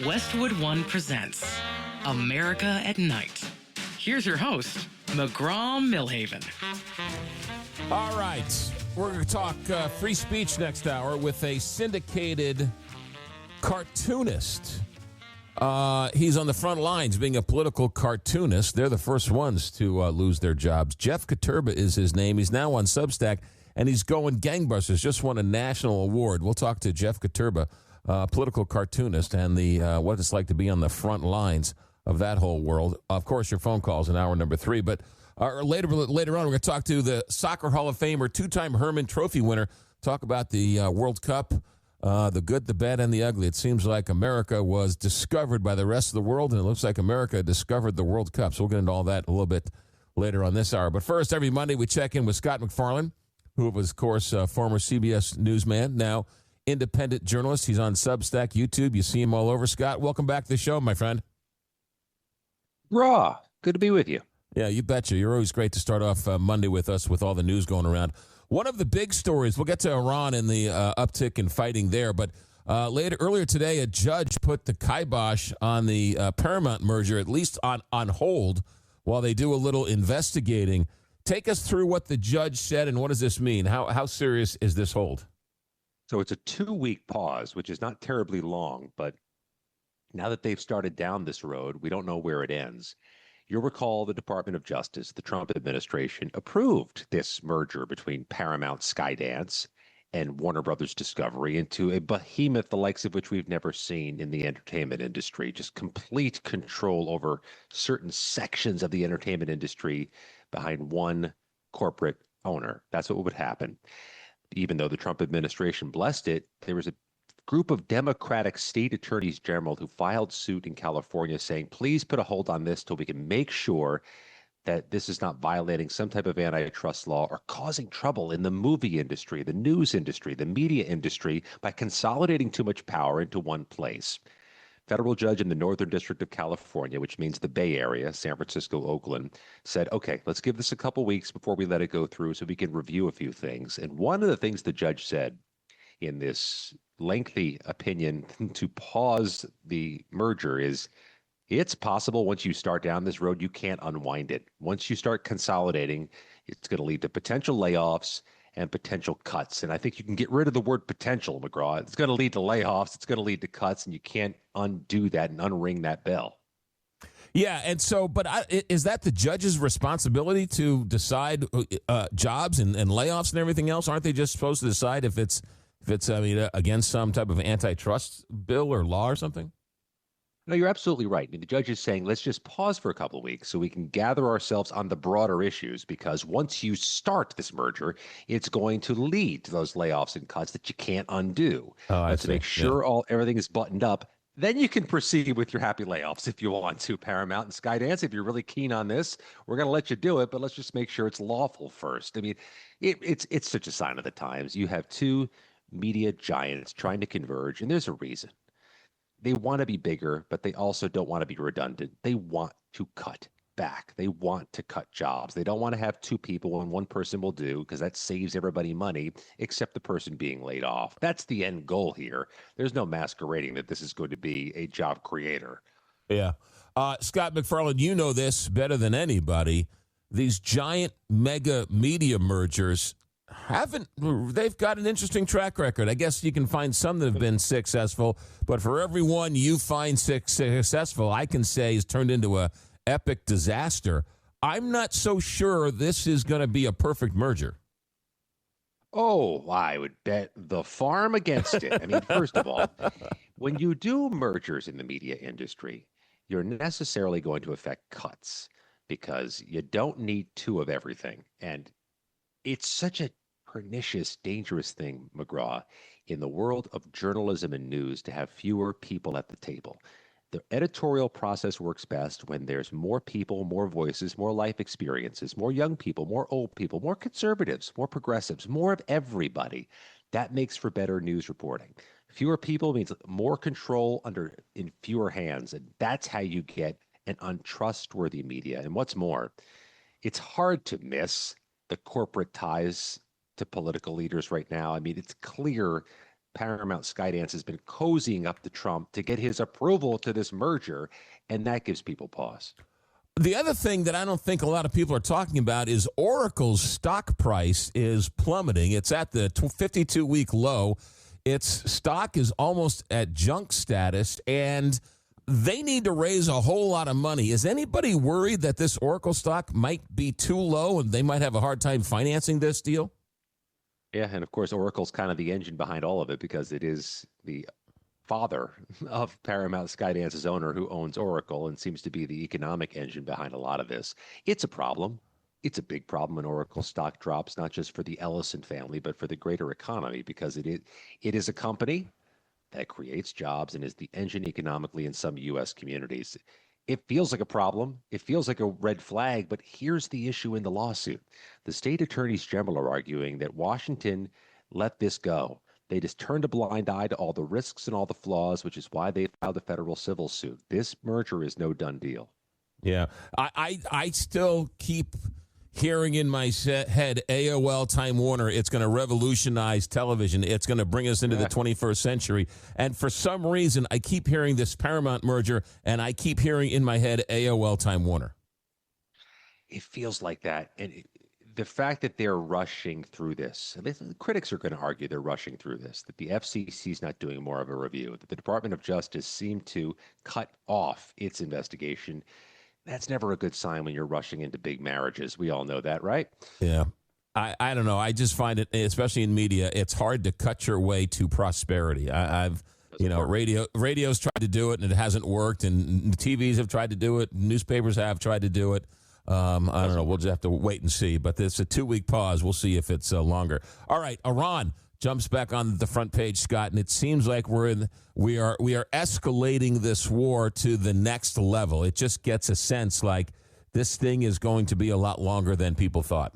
Westwood One presents America at Night. Here's your host, McGraw Milhaven. All right, we're going to talk free speech next hour with a syndicated cartoonist. He's on the front lines being a political cartoonist. They're the first ones to lose their jobs. Jeff Koterba is his name. He's now on Substack, and he's going gangbusters. Just won a national award. We'll talk to Jeff Koterba, political cartoonist, and the what it's like to be on the front lines of that whole world. Of course, your phone calls in hour number 3. But later on, we're going to talk to the Soccer Hall of Famer, two-time Herman Trophy winner, talk about the World Cup, the good, the bad, and the ugly. It seems like America was discovered by the rest of the world, and it looks like America discovered the World Cup. So we'll get into all that a little bit later on this hour. But first, every Monday, we check in with Scott MacFarlane, who was, of course, former CBS newsman, now independent journalist. He's on Substack, YouTube. You see him all over. Scott, welcome back to the show, my friend. Raw. Good to be with you. Yeah, you betcha. You're always great to start off Monday with us with all the news going around. One of the big stories, we'll get to Iran and the uptick in fighting there, but earlier today, a judge put the kibosh on the Paramount merger, at least on hold, while they do a little investigating. Take us through what the judge said, and what does this mean? How serious is this hold? So it's a 2-week pause, which is not terribly long, but now that they've started down this road, we don't know where it ends. You'll recall the Department of Justice, the Trump administration, approved this merger between Paramount Skydance and Warner Brothers Discovery into a behemoth the likes of which we've never seen in the entertainment industry. Just complete control over certain sections of the entertainment industry behind one corporate owner. That's what would happen. Even though the Trump administration blessed it, there was a group of Democratic state attorneys general who filed suit in California saying, please put a hold on this till we can make sure that this is not violating some type of antitrust law or causing trouble in the movie industry, the news industry, the media industry by consolidating too much power into one place. Federal judge in the Northern District of California, which means the Bay Area, San Francisco, Oakland, said, okay, let's give this a couple weeks before we let it go through so we can review a few things. And one of the things the judge said in this lengthy opinion to pause the merger is it's possible once you start down this road, you can't unwind it. Once you start consolidating, it's going to lead to potential layoffs and potential cuts. And I think you can get rid of the word potential, McGraw. It's going to lead to layoffs. It's going to lead to cuts, and you can't undo that and unring that bell. Yeah, and so, but is that the judge's responsibility to decide jobs and layoffs and everything else? Aren't they just supposed to decide if it's against some type of antitrust bill or law or something? No, you're absolutely right. I mean, the judge is saying, let's just pause for a couple of weeks so we can gather ourselves on the broader issues, because once you start this merger, it's going to lead to those layoffs and cuts that you can't undo. But to make sure everything is buttoned up, then you can proceed with your happy layoffs if you want to, Paramount and Skydance. If you're really keen on this, we're going to let you do it, but let's just make sure it's lawful first. I mean, it's such a sign of the times. You have two media giants trying to converge, and there's a reason. They want to be bigger, but they also don't want to be redundant. They want to cut back. They want to cut jobs. They don't want to have two people and one person will do, because that saves everybody money except the person being laid off. That's the end goal here. There's no masquerading that this is going to be a job creator. Yeah. Scott MacFarlane, you know this better than anybody. These giant mega media mergers they've got an interesting track record. I guess you can find some that have been successful, but for every one you find successful, I can say has turned into a epic disaster. I'm not so sure this is going to be a perfect merger. Oh, I would bet the farm against it. I mean, first of all, when you do mergers in the media industry, you're necessarily going to affect cuts because you don't need two of everything. And it's such a pernicious, dangerous thing, McGraw, in the world of journalism and news to have fewer people at the table. The editorial process works best when there's more people, more voices, more life experiences, more young people, more old people, more conservatives, more progressives, more of everybody. That makes for better news reporting. Fewer people means more control in fewer hands, and that's how you get an untrustworthy media. And what's more, it's hard to miss the corporate ties to political leaders right now. I mean, it's clear Paramount Skydance has been cozying up to Trump to get his approval to this merger, and that gives people pause. The other thing that I don't think a lot of people are talking about is Oracle's stock price is plummeting. It's at the 52-week low. Its stock is almost at junk status, and they need to raise a whole lot of money. Is anybody worried that this Oracle stock might be too low and they might have a hard time financing this deal? Yeah, and of course, Oracle's kind of the engine behind all of it because it is the father of Paramount Skydance's owner who owns Oracle and seems to be the economic engine behind a lot of this. It's a problem. It's a big problem when Oracle stock drops, not just for the Ellison family, but for the greater economy, because it is a company that creates jobs and is the engine economically in some U.S. communities. It feels like a problem. It feels like a red flag, but here's the issue in the lawsuit. The state attorneys general are arguing that Washington let this go. They just turned a blind eye to all the risks and all the flaws, which is why they filed a federal civil suit. This merger is no done deal. Yeah, I still keep hearing in my head AOL Time Warner. It's going to revolutionize television. It's going to bring us into the 21st century. And for some reason, I keep hearing this Paramount merger, and I keep hearing in my head AOL Time Warner. It feels like that. And the fact that they're rushing through this, the critics are going to argue they're rushing through this, that the FCC is not doing more of a review, that the Department of Justice seemed to cut off its investigation. That's never a good sign when you're rushing into big marriages. We all know that, right? Yeah. I don't know. I just find it, especially in media, it's hard to cut your way to prosperity. Radio's tried to do it and it hasn't worked, and TVs have tried to do it, newspapers have tried to do it. I don't know. We'll just have to wait and see. But it's a 2-week pause. We'll see if it's longer. All right, Iran jumps back on the front page, Scott, and it seems like we are escalating this war to the next level. It just gets a sense like this thing is going to be a lot longer than people thought.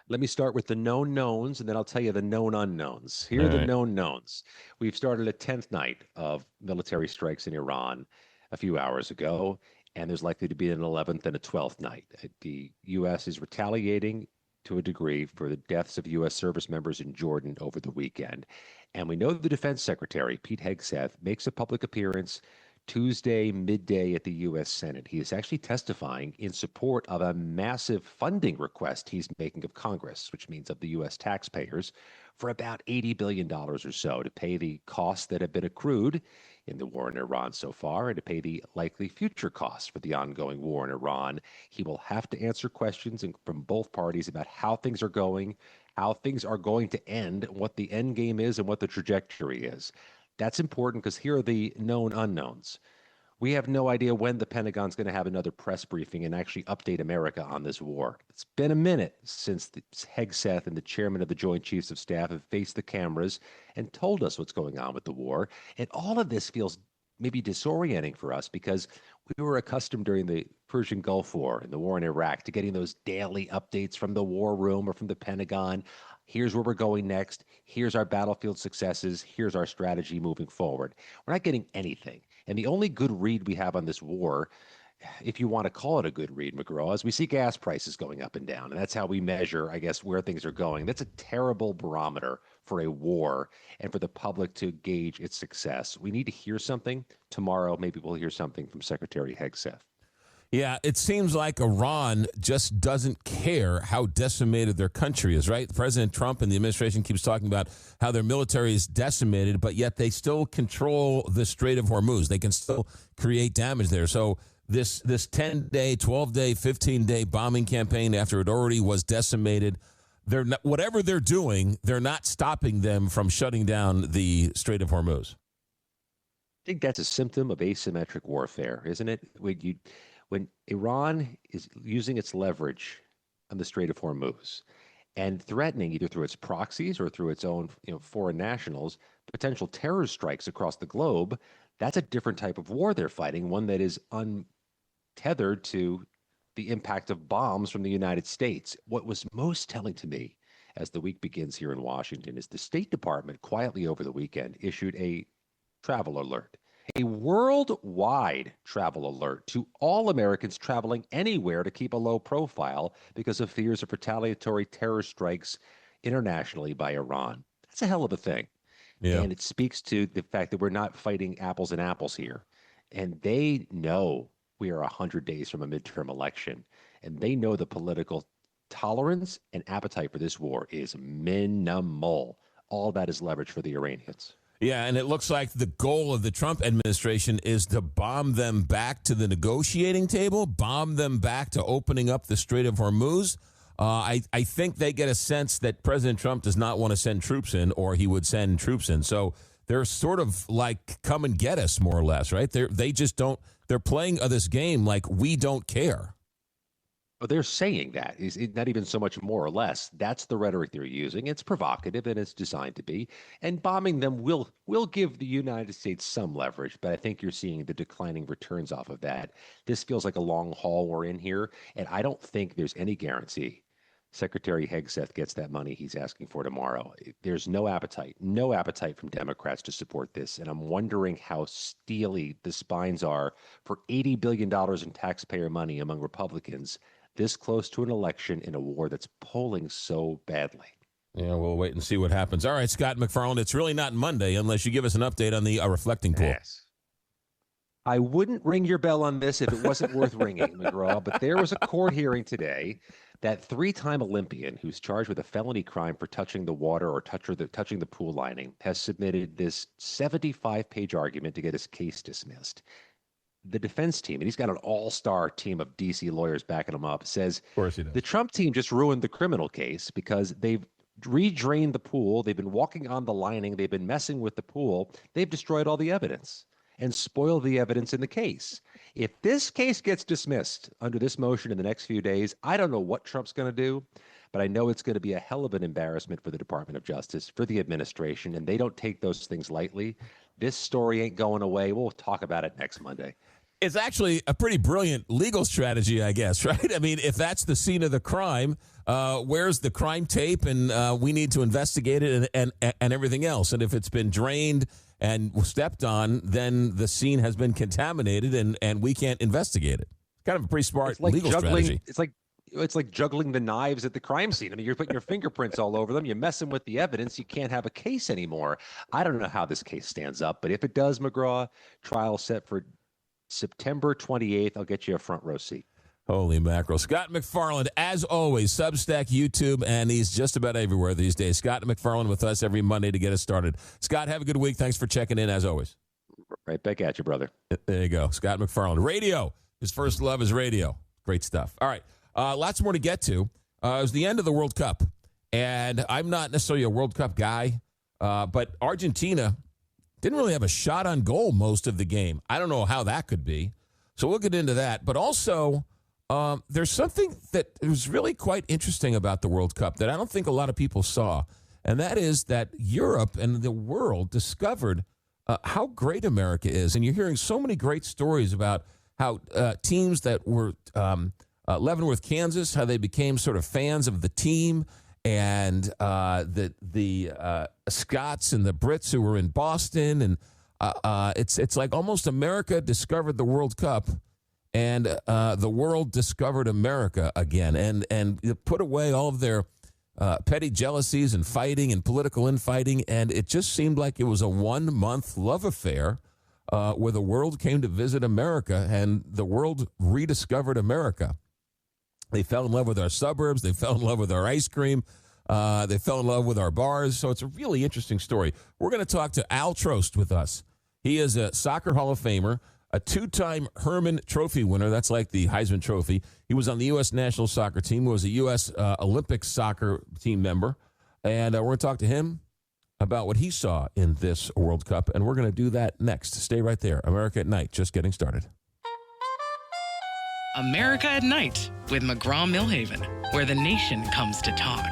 Let me start with the known knowns, and then I'll tell you the known unknowns. Here are the known knowns. We've started a 10th night of military strikes in Iran a few hours ago, and there's likely to be an 11th and a 12th night. The U.S. is retaliating to a degree for the deaths of U.S. service members in Jordan over the weekend. And we know the Defense Secretary, Pete Hegseth, makes a public appearance Tuesday midday at the U.S. Senate. He is actually testifying in support of a massive funding request he's making of Congress, which means of the U.S. taxpayers, for about $80 billion or so to pay the costs that have been accrued in the war in Iran so far and to pay the likely future costs for the ongoing war in Iran. He will have to answer questions from both parties about how things are going to end, what the end game is, and what the trajectory is. That's important because here are the known unknowns. We have no idea when the Pentagon's going to have another press briefing and actually update America on this war. It's been a minute since Hegseth and the chairman of the Joint Chiefs of Staff have faced the cameras and told us what's going on with the war. And all of this feels maybe disorienting for us because we were accustomed during the Persian Gulf War and the war in Iraq to getting those daily updates from the war room or from the Pentagon. Here's where we're going next. Here's our battlefield successes. Here's our strategy moving forward. We're not getting anything. And the only good read we have on this war, if you want to call it a good read, McGraw, is we see gas prices going up and down. And that's how we measure, I guess, where things are going. That's a terrible barometer for a war and for the public to gauge its success. We need to hear something. Tomorrow, maybe we'll hear something from Secretary Hegseth. Yeah, it seems like Iran just doesn't care how decimated their country is, right? President Trump and the administration keeps talking about how their military is decimated, but yet they still control the Strait of Hormuz. They can still create damage there. So this 10-day, 12-day, 15-day bombing campaign after it already was decimated, whatever they're doing, they're not stopping them from shutting down the Strait of Hormuz. I think that's a symptom of asymmetric warfare, isn't it? When Iran is using its leverage on the Strait of Hormuz and threatening either through its proxies or through its own foreign nationals potential terror strikes across the globe, that's a different type of war they're fighting, one that is untethered to the impact of bombs from the United States. What was most telling to me as the week begins here in Washington is the State Department quietly over the weekend issued a travel alert. A worldwide travel alert to all Americans traveling anywhere to keep a low profile because of fears of retaliatory terror strikes internationally by Iran. That's a hell of a thing. Yeah. And it speaks to the fact that we're not fighting apples and apples here. And they know we are 100 days from a midterm election. And they know the political tolerance and appetite for this war is minimal. All that is leverage for the Iranians. Yeah, and it looks like the goal of the Trump administration is to bomb them back to the negotiating table, bomb them back to opening up the Strait of Hormuz. I think they get a sense that President Trump does not want to send troops in, or he would send troops in. So they're sort of like, come and get us, more or less, right? They just don't. They're playing this game like we don't care. But they're saying that. It's not even so much more or less. That's the rhetoric they're using. It's provocative and it's designed to be. And bombing them will give the United States some leverage, but I think you're seeing the declining returns off of that. This feels like a long haul we're in here, and I don't think there's any guarantee Secretary Hegseth gets that money he's asking for tomorrow. There's no appetite from Democrats to support this, and I'm wondering how steely the spines are for $80 billion in taxpayer money among Republicans this close to an election in a war that's polling so badly. Yeah, we'll wait and see what happens. All right, Scott MacFarlane, it's really not Monday unless you give us an update on the reflecting pool. Yes. I wouldn't ring your bell on this if it wasn't worth ringing, McGraw, but there was a court hearing today that three-time Olympian who's charged with a felony crime for touching the water or touching the pool lining has submitted this 75-page argument to get his case dismissed. The defense team, and he's got an all-star team of D.C. lawyers backing him up, says Of course he does. The Trump team just ruined the criminal case because they've redrained the pool. They've been walking on the lining. They've been messing with the pool. They've destroyed all the evidence and spoiled the evidence in the case. If this case gets dismissed under this motion in the next few days, I don't know what Trump's going to do, but I know it's going to be a hell of an embarrassment for the Department of Justice, for the administration, and they don't take those things lightly. This story ain't going away. We'll talk about it next Monday. It's actually a pretty brilliant legal strategy, I guess, right? I mean, if that's the scene of the crime, where's the crime tape? And we need to investigate it and everything else. And if it's been drained and stepped on, then the scene has been contaminated and we can't investigate it. Kind of a pretty smart legal strategy. It's like juggling the knives at the crime scene. I mean, you're putting your fingerprints all over them. You're messing with the evidence. You can't have a case anymore. I don't know how this case stands up, but if it does, McGraw, trial set for September 28th. I'll get you a front row seat. Holy mackerel. Scott MacFarlane, as always, Substack, YouTube, and he's just about everywhere these days. Scott MacFarlane with us every Monday to get us started. Scott, have a good week. Thanks for checking in, as always. Right back at you, brother. There you go. Scott MacFarlane. Radio. His first love is radio. Great stuff. All right. Lots more to get to. It was the end of the World Cup, and I'm not necessarily a World Cup guy, but Argentina didn't really have a shot on goal most of the game. I don't know how that could be. So we'll get into that. But also, there's something that was really quite interesting about the World Cup that I don't think a lot of people saw, and that is that Europe and the world discovered how great America is. And you're hearing so many great stories about how teams that were Leavenworth, Kansas, how they became sort of fans of the team, and the Scots and the Brits who were in Boston, and it's like almost America discovered the World Cup, and the world discovered America again, and put away all of their petty jealousies and fighting and political infighting, and it just seemed like it was a 1-month love affair where the world came to visit America, and the world rediscovered America. They fell in love with our suburbs. They fell in love with our ice cream. They fell in love with our bars. So it's a really interesting story. We're going to talk to Al Trost with us. He is a soccer Hall of Famer, a 2-time Herman Trophy winner. That's like the Heisman Trophy. He was on the U.S. national soccer team, was a U.S. Olympic soccer team member. And we're going to talk to him about what he saw in this World Cup. And we're going to do that next. Stay right there. America at Night, just getting started. America at Night with McGraw Milhaven, where the nation comes to talk.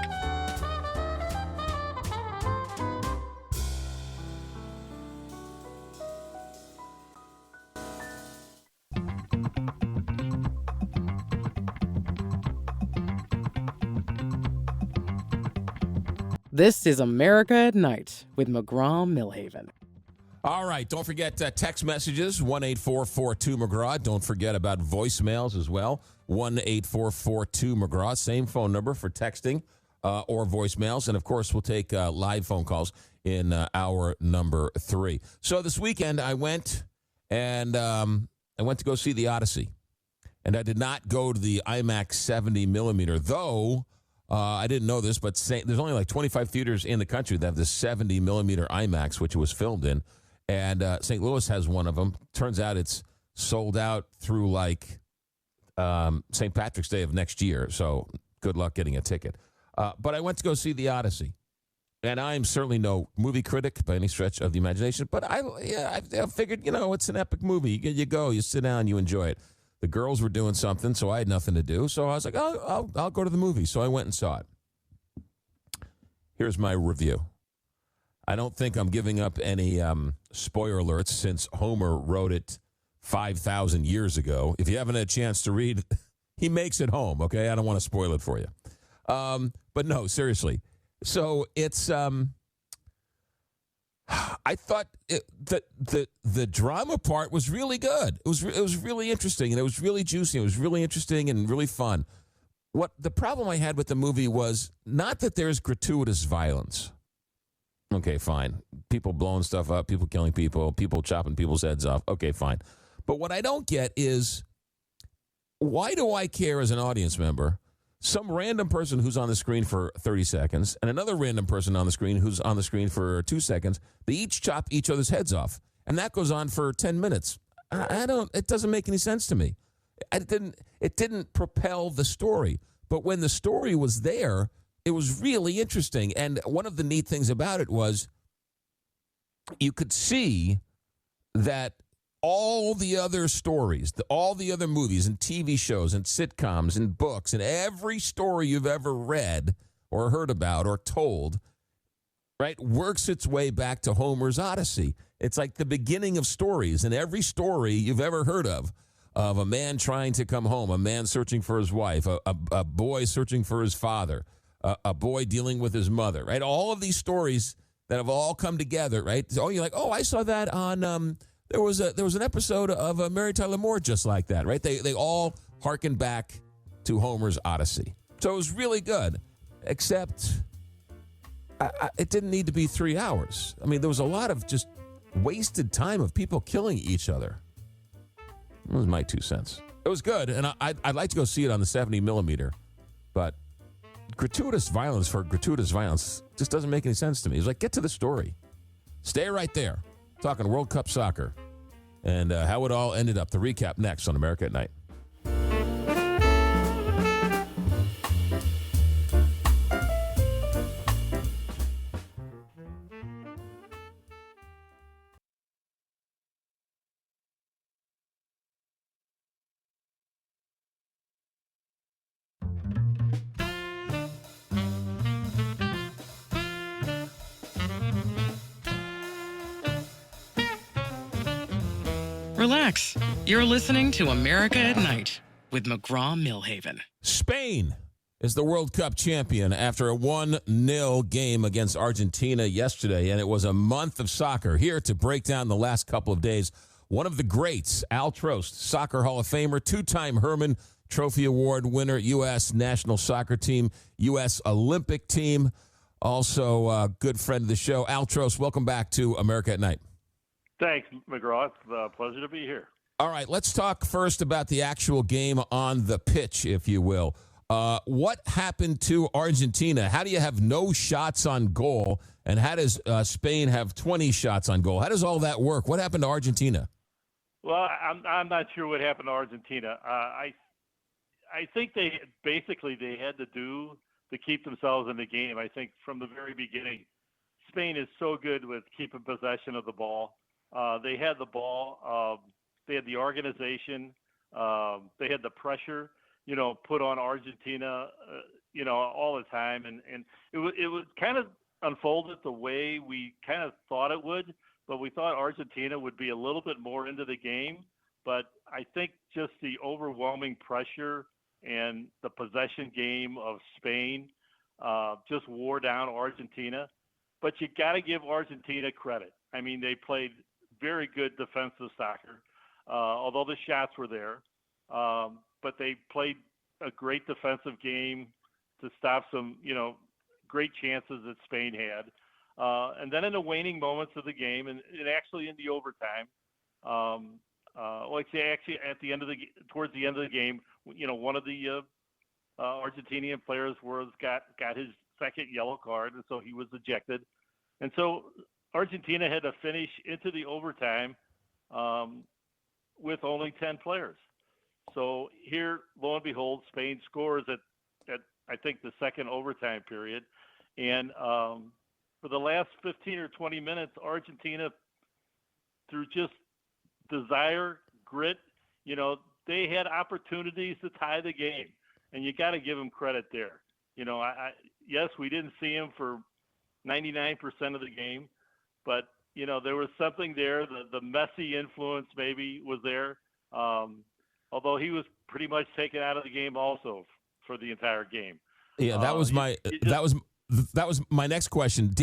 This is America at Night with McGraw Milhaven. All right, don't forget text messages, 1-844-2-McGraw. Don't forget about voicemails as well, 1-844-2-McGraw. Same phone number for texting or voicemails. And, of course, we'll take live phone calls. in hour number 3. So this weekend I went to go see the Odyssey. And I did not go to the IMAX 70 millimeter, though I didn't know this, but there's only like 25 theaters in the country that have the 70 millimeter IMAX, which it was filmed in. And St. Louis has one of them. Turns out it's sold out through like St. Patrick's Day of next year. So good luck getting a ticket. But I went to go see the Odyssey. And I'm certainly no movie critic by any stretch of the imagination. But I figured, it's an epic movie. You go, you sit down, you enjoy it. The girls were doing something, so I had nothing to do. So I was like, I'll go to the movie. So I went and saw it. Here's my review. I don't think I'm giving up any spoiler alerts since Homer wrote it 5,000 years ago. If you haven't had a chance to read, he makes it home, okay? I don't want to spoil it for you. But no, seriously. So it's I thought the drama part was really good. It was really interesting, and it was really juicy. It was really interesting and really fun. What the problem I had with the movie was not that there's gratuitous violence. Okay, fine. People blowing stuff up, people killing people, people chopping people's heads off. Okay, fine. But what I don't get is, why do I care as an audience member? Some random person who's on the screen for 30 seconds and another random person on the screen who's on the screen for 2 seconds, they each chop each other's heads off. And that goes on for 10 minutes. It doesn't make any sense to me. It didn't propel the story. But when the story was there, it was really interesting. And one of the neat things about it was you could see that all the other stories, all the other movies and TV shows and sitcoms and books and every story you've ever read or heard about or told, right, works its way back to Homer's Odyssey. It's like the beginning of stories, and every story you've ever heard of a man trying to come home, a man searching for his wife, a boy searching for his father, a boy dealing with his mother, right? All of these stories that have all come together, right? Oh, you're like, I saw that on There was an episode of Mary Tyler Moore just like that, right? They all harken back to Homer's Odyssey. So it was really good, except it didn't need to be 3 hours. I mean, there was a lot of just wasted time of people killing each other. That was my 2 cents. It was good, and I'd like to go see it on the 70 millimeter, but gratuitous violence for gratuitous violence just doesn't make any sense to me. It's like, get to the story. Stay right there. Talking World Cup soccer and how it all ended up. The recap next on America at Night. Relax. You're listening to America at Night with McGraw Milhaven. Spain is the World Cup champion after a 1-0 game against Argentina yesterday, and it was a month of soccer. Here to break down the last couple of days, one of the greats, Al Trost, Soccer Hall of Famer, 2-time Herman Trophy Award winner, U.S. national soccer team, U.S. Olympic team, also a good friend of the show. Al Trost, welcome back to America at Night. Thanks, McGraw. It's a pleasure to be here. All right, let's talk first about the actual game on the pitch, if you will. What happened to Argentina? How do you have no shots on goal, and how does Spain have 20 shots on goal? How does all that work? What happened to Argentina? Well, I'm not sure what happened to Argentina. I think they had to do to keep themselves in the game. I think from the very beginning, Spain is so good with keeping possession of the ball. They had the ball. They had the organization. They had the pressure, put on Argentina, all the time. And it was kind of unfolded the way we kind of thought it would, but we thought Argentina would be a little bit more into the game. But I think just the overwhelming pressure and the possession game of Spain just wore down Argentina. But you got to give Argentina credit. I mean, they played very good defensive soccer, although the shots were there. But they played a great defensive game to stop some, great chances that Spain had. And then in the waning moments of the game, and actually in the overtime, actually at the end of towards the end of the game, one of the Argentinian players got his second yellow card, and so he was ejected. And so Argentina had to finish into the overtime with only 10 players. So here, lo and behold, Spain scores at I think the second overtime period, and for the last 15 or 20 minutes, Argentina, through just desire, grit, they had opportunities to tie the game, and you got to give them credit there. Yes, we didn't see him for 99% of the game, but there was something there. The Messi influence maybe was there, although he was pretty much taken out of the game also for the entire game. Yeah, that was that was my next question.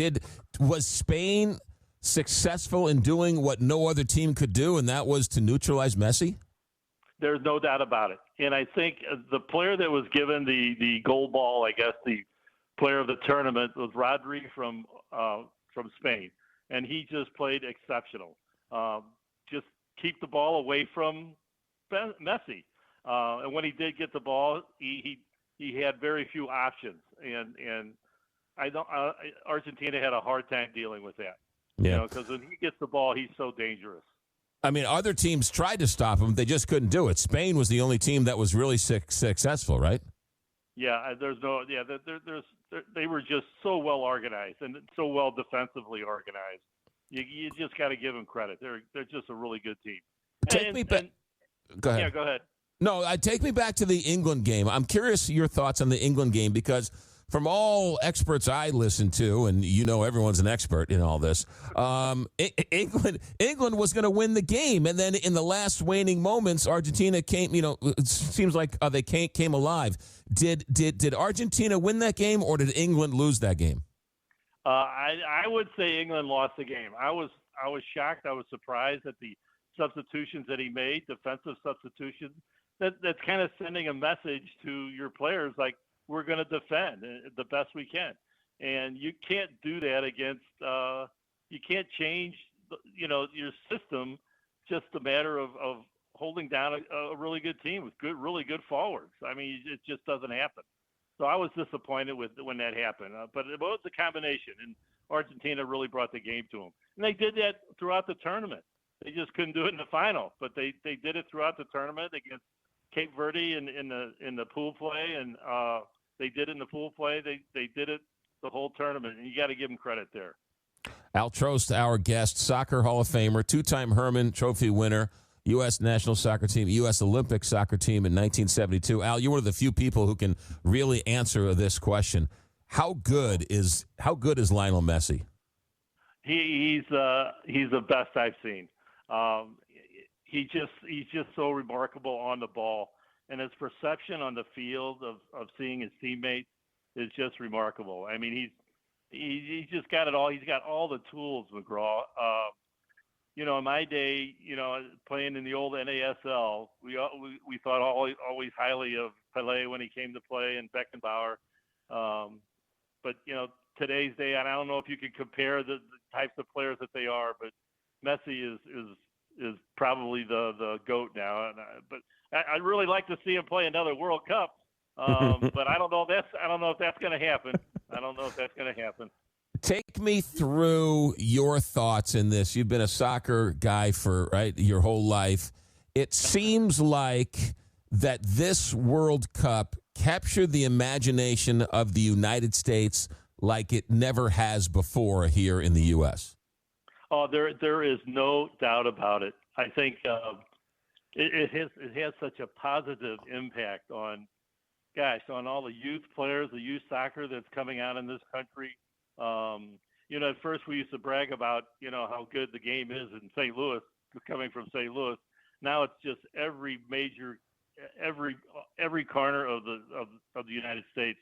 Was Spain successful in doing what no other team could do, and that was to neutralize Messi? There's no doubt about it. And I think the player that was given the gold ball, I guess the player of the tournament, was Rodri from Spain, and he just played exceptional. Just keep the ball away from Messi, and when he did get the ball, he had very few options, and Argentina had a hard time dealing with that. Yeah, because when he gets the ball, he's so dangerous. I mean, other teams tried to stop him; they just couldn't do it. Spain was the only team that was really successful, right? Yeah, they were just so well organized and so well defensively organized. You just got to give them credit. They're just a really good team. Take me back. Go ahead. Yeah, go ahead. No, take me back to the England game. I'm curious your thoughts on the England game because from all experts I listen to, and everyone's an expert in all this, England was going to win the game, and then in the last waning moments, Argentina came. It seems like they came alive. Did Argentina win that game, or did England lose that game? I would say England lost the game. I was shocked. I was surprised at the substitutions that he made, defensive substitutions. That's kind of sending a message to your players like, we're going to defend the best we can. And you can't do that against you can't change your system just a matter of holding down a really good team with really good forwards. I mean, it just doesn't happen. So I was disappointed when that happened. But it was a combination, and Argentina really brought the game to them. And they did that throughout the tournament. They just couldn't do it in the final, but they did it throughout the tournament against Cape Verde in the pool play, and they did it in the pool play. They did it the whole tournament, and you got to give them credit there. Al Trost, our guest, soccer Hall of Famer, two-time Herman Trophy winner, U.S. national soccer team, U.S. Olympic soccer team in 1972. Al, you're one of the few people who can really answer this question. How good is Lionel Messi? He's the best I've seen. He's just so remarkable on the ball, and his perception on the field of seeing his teammates is just remarkable. I mean, he's just got it all. He's got all the tools, McGraw. In my day, playing in the old NASL, we thought always highly of Pelé when he came to play, and Beckenbauer. But today's day, and I don't know if you can compare the types of players that they are, but Messi is probably the GOAT now. But I'd really like to see him play another World Cup. But I don't know if that's going to happen. Take me through your thoughts in this. You've been a soccer guy for your whole life. It seems like that this World Cup captured the imagination of the United States like it never has before here in the U.S. Oh, there is no doubt about it. I think it has such a positive impact on all the youth players, the youth soccer that's coming out in this country. At first we used to brag about, how good the game is in St. Louis, coming from St. Louis. Now it's just every corner of the United States.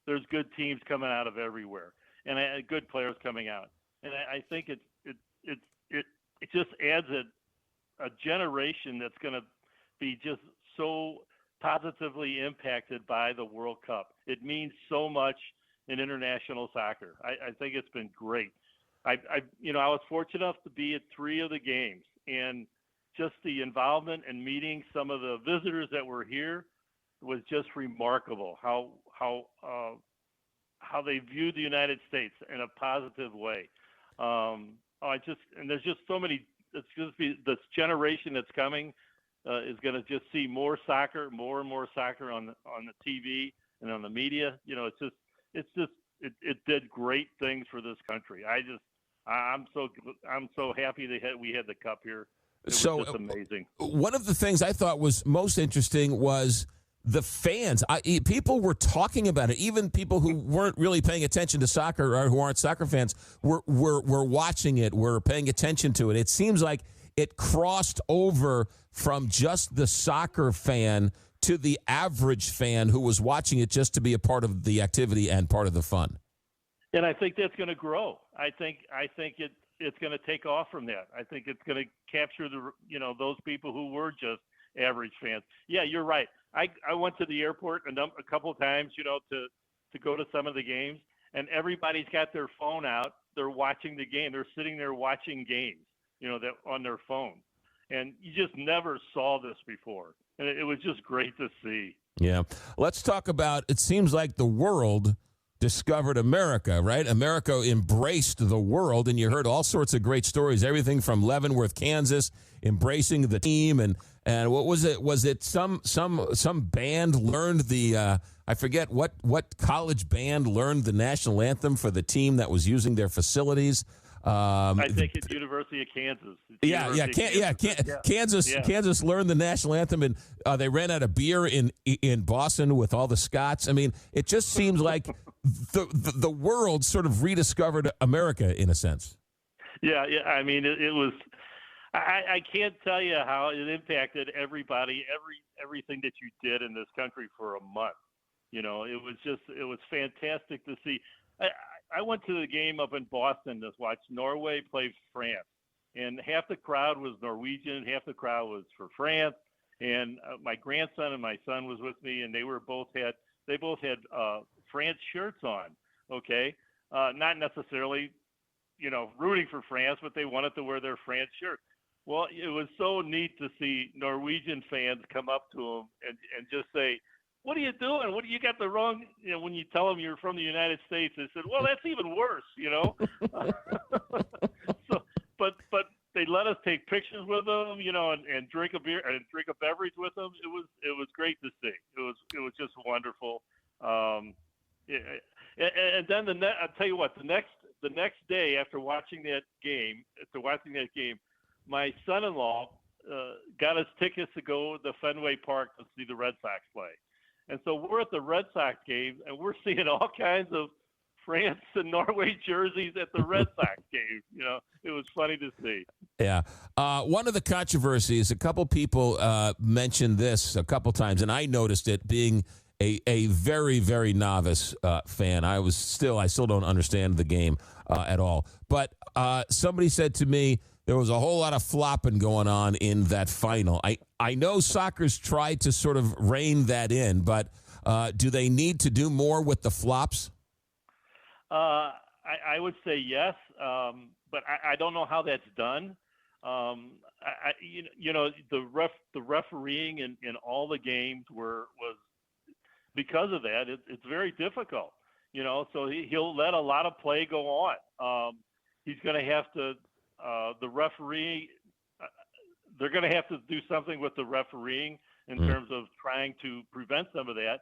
There's good teams coming out of everywhere, and good players coming out. And I think it just adds a generation that's going to be just so positively impacted by the World Cup. It means so much in international soccer. I think it's been great. I was fortunate enough to be at 3 of the games, and just the involvement and meeting some of the visitors that were here was just remarkable. How they viewed the United States in a positive way. And there's just so many. It's going to be this generation that's coming is going to just see more and more soccer on the TV and on the media. It did great things for this country. I'm so happy we had the cup here. It was just amazing. One of the things I thought was most interesting was the fans. People were talking about it. Even people who weren't really paying attention to soccer or who aren't soccer fans were watching it, were paying attention to it. It seems like it crossed over from just the soccer fan to the average fan who was watching it just to be a part of the activity and part of the fun. And I think that's going to grow. I think it's going to take off from that. I think it's going to capture those people who were just average fans. Yeah, you're right. I went to the airport a couple of times, to go to some of the games, and everybody's got their phone out. They're watching the game. They're sitting there watching games, that on their phone. And you just never saw this before. And it was just great to see. Yeah. Let's talk about, it seems like the world discovered America, right? America embraced the world, and you heard all sorts of great stories, everything from Leavenworth, Kansas, embracing the team, and what was it? Was it some band learned the I forget what college band learned the national anthem for the team that was using their facilities? I think it's University of Kansas. Kansas learned the national anthem, and they ran out of beer in Boston with all the Scots. I mean, it just seems like the world sort of rediscovered America in a sense. Yeah. I mean, it was. I can't tell you how it impacted everybody, everything that you did in this country for a month. It was fantastic to see. I went to the game up in Boston to watch Norway play France, and half the crowd was Norwegian, half the crowd was for France. And my grandson and my son was with me, and they both had France shirts on. Okay, not necessarily, rooting for France, but they wanted to wear their France shirt. Well, it was so neat to see Norwegian fans come up to them and just say, "What are you doing? What do you got the wrong?" When you tell them you're from the United States, they said, "Well, that's even worse," So, but they let us take pictures with them, and drink a beer and drink a beverage with them. It was great to see. It was just wonderful. And then I'll tell you what, the next day after watching that game, my son-in-law got us tickets to go to Fenway Park to see the Red Sox play. And so we're at the Red Sox game, and we're seeing all kinds of France and Norway jerseys at the Red Sox game. It was funny to see. Yeah. One of the controversies, a couple people mentioned this a couple times, and I noticed it being a very, very novice fan. I still don't understand the game at all. But somebody said to me, there was a whole lot of flopping going on in that final. I know soccer's tried to sort of rein that in, but do they need to do more with the flops? I would say yes, but I don't know how that's done. The refereeing in all the games was because of that. It's very difficult, So he'll let a lot of play go on. He's going to have to. The referee, they're going to have to do something with the refereeing in terms of trying to prevent some of that.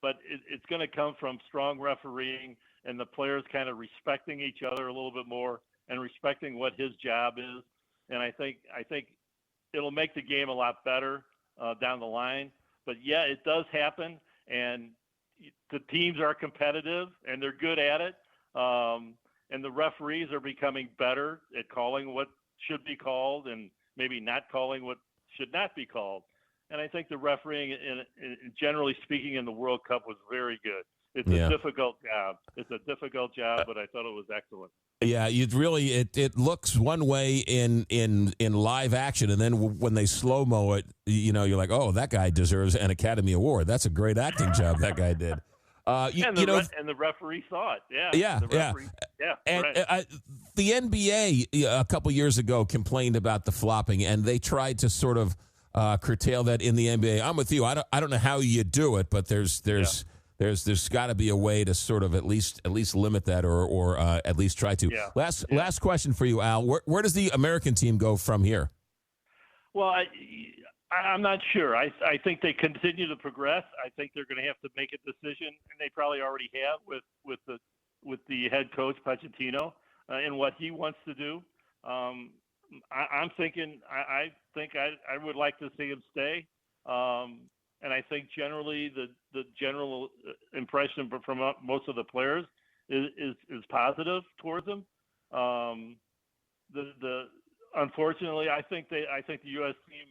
But it's going to come from strong refereeing and the players kind of respecting each other a little bit more and respecting what his job is. And I think it'll make the game a lot better down the line. But yeah, it does happen, and the teams are competitive and they're good at it. And the referees are becoming better at calling what should be called and maybe not calling what should not be called. And I think the refereeing, in generally speaking, in the World Cup was very good. It's a difficult job. But I thought it was excellent. Yeah, it looks one way in live action, and then when they slow-mo it, you're like, oh, that guy deserves an Academy Award. That's a great acting job that guy did. And the referee saw it. Yeah. And right. the NBA a couple years ago complained about the flopping, and they tried to sort of curtail that in the NBA. I'm with you. I don't know how you do it, but there's got to be a way to sort of at least limit that or at least try to. Yeah. Last question for you, Al. Where does the American team go from here? Well, I'm not sure. I think they continue to progress. I think they're going to have to make a decision, and they probably already have with the head coach Pochettino and what he wants to do. I'm thinking. I think I would like to see him stay. And I think generally the general impression from most of the players is positive towards him. Unfortunately, I think the U.S. team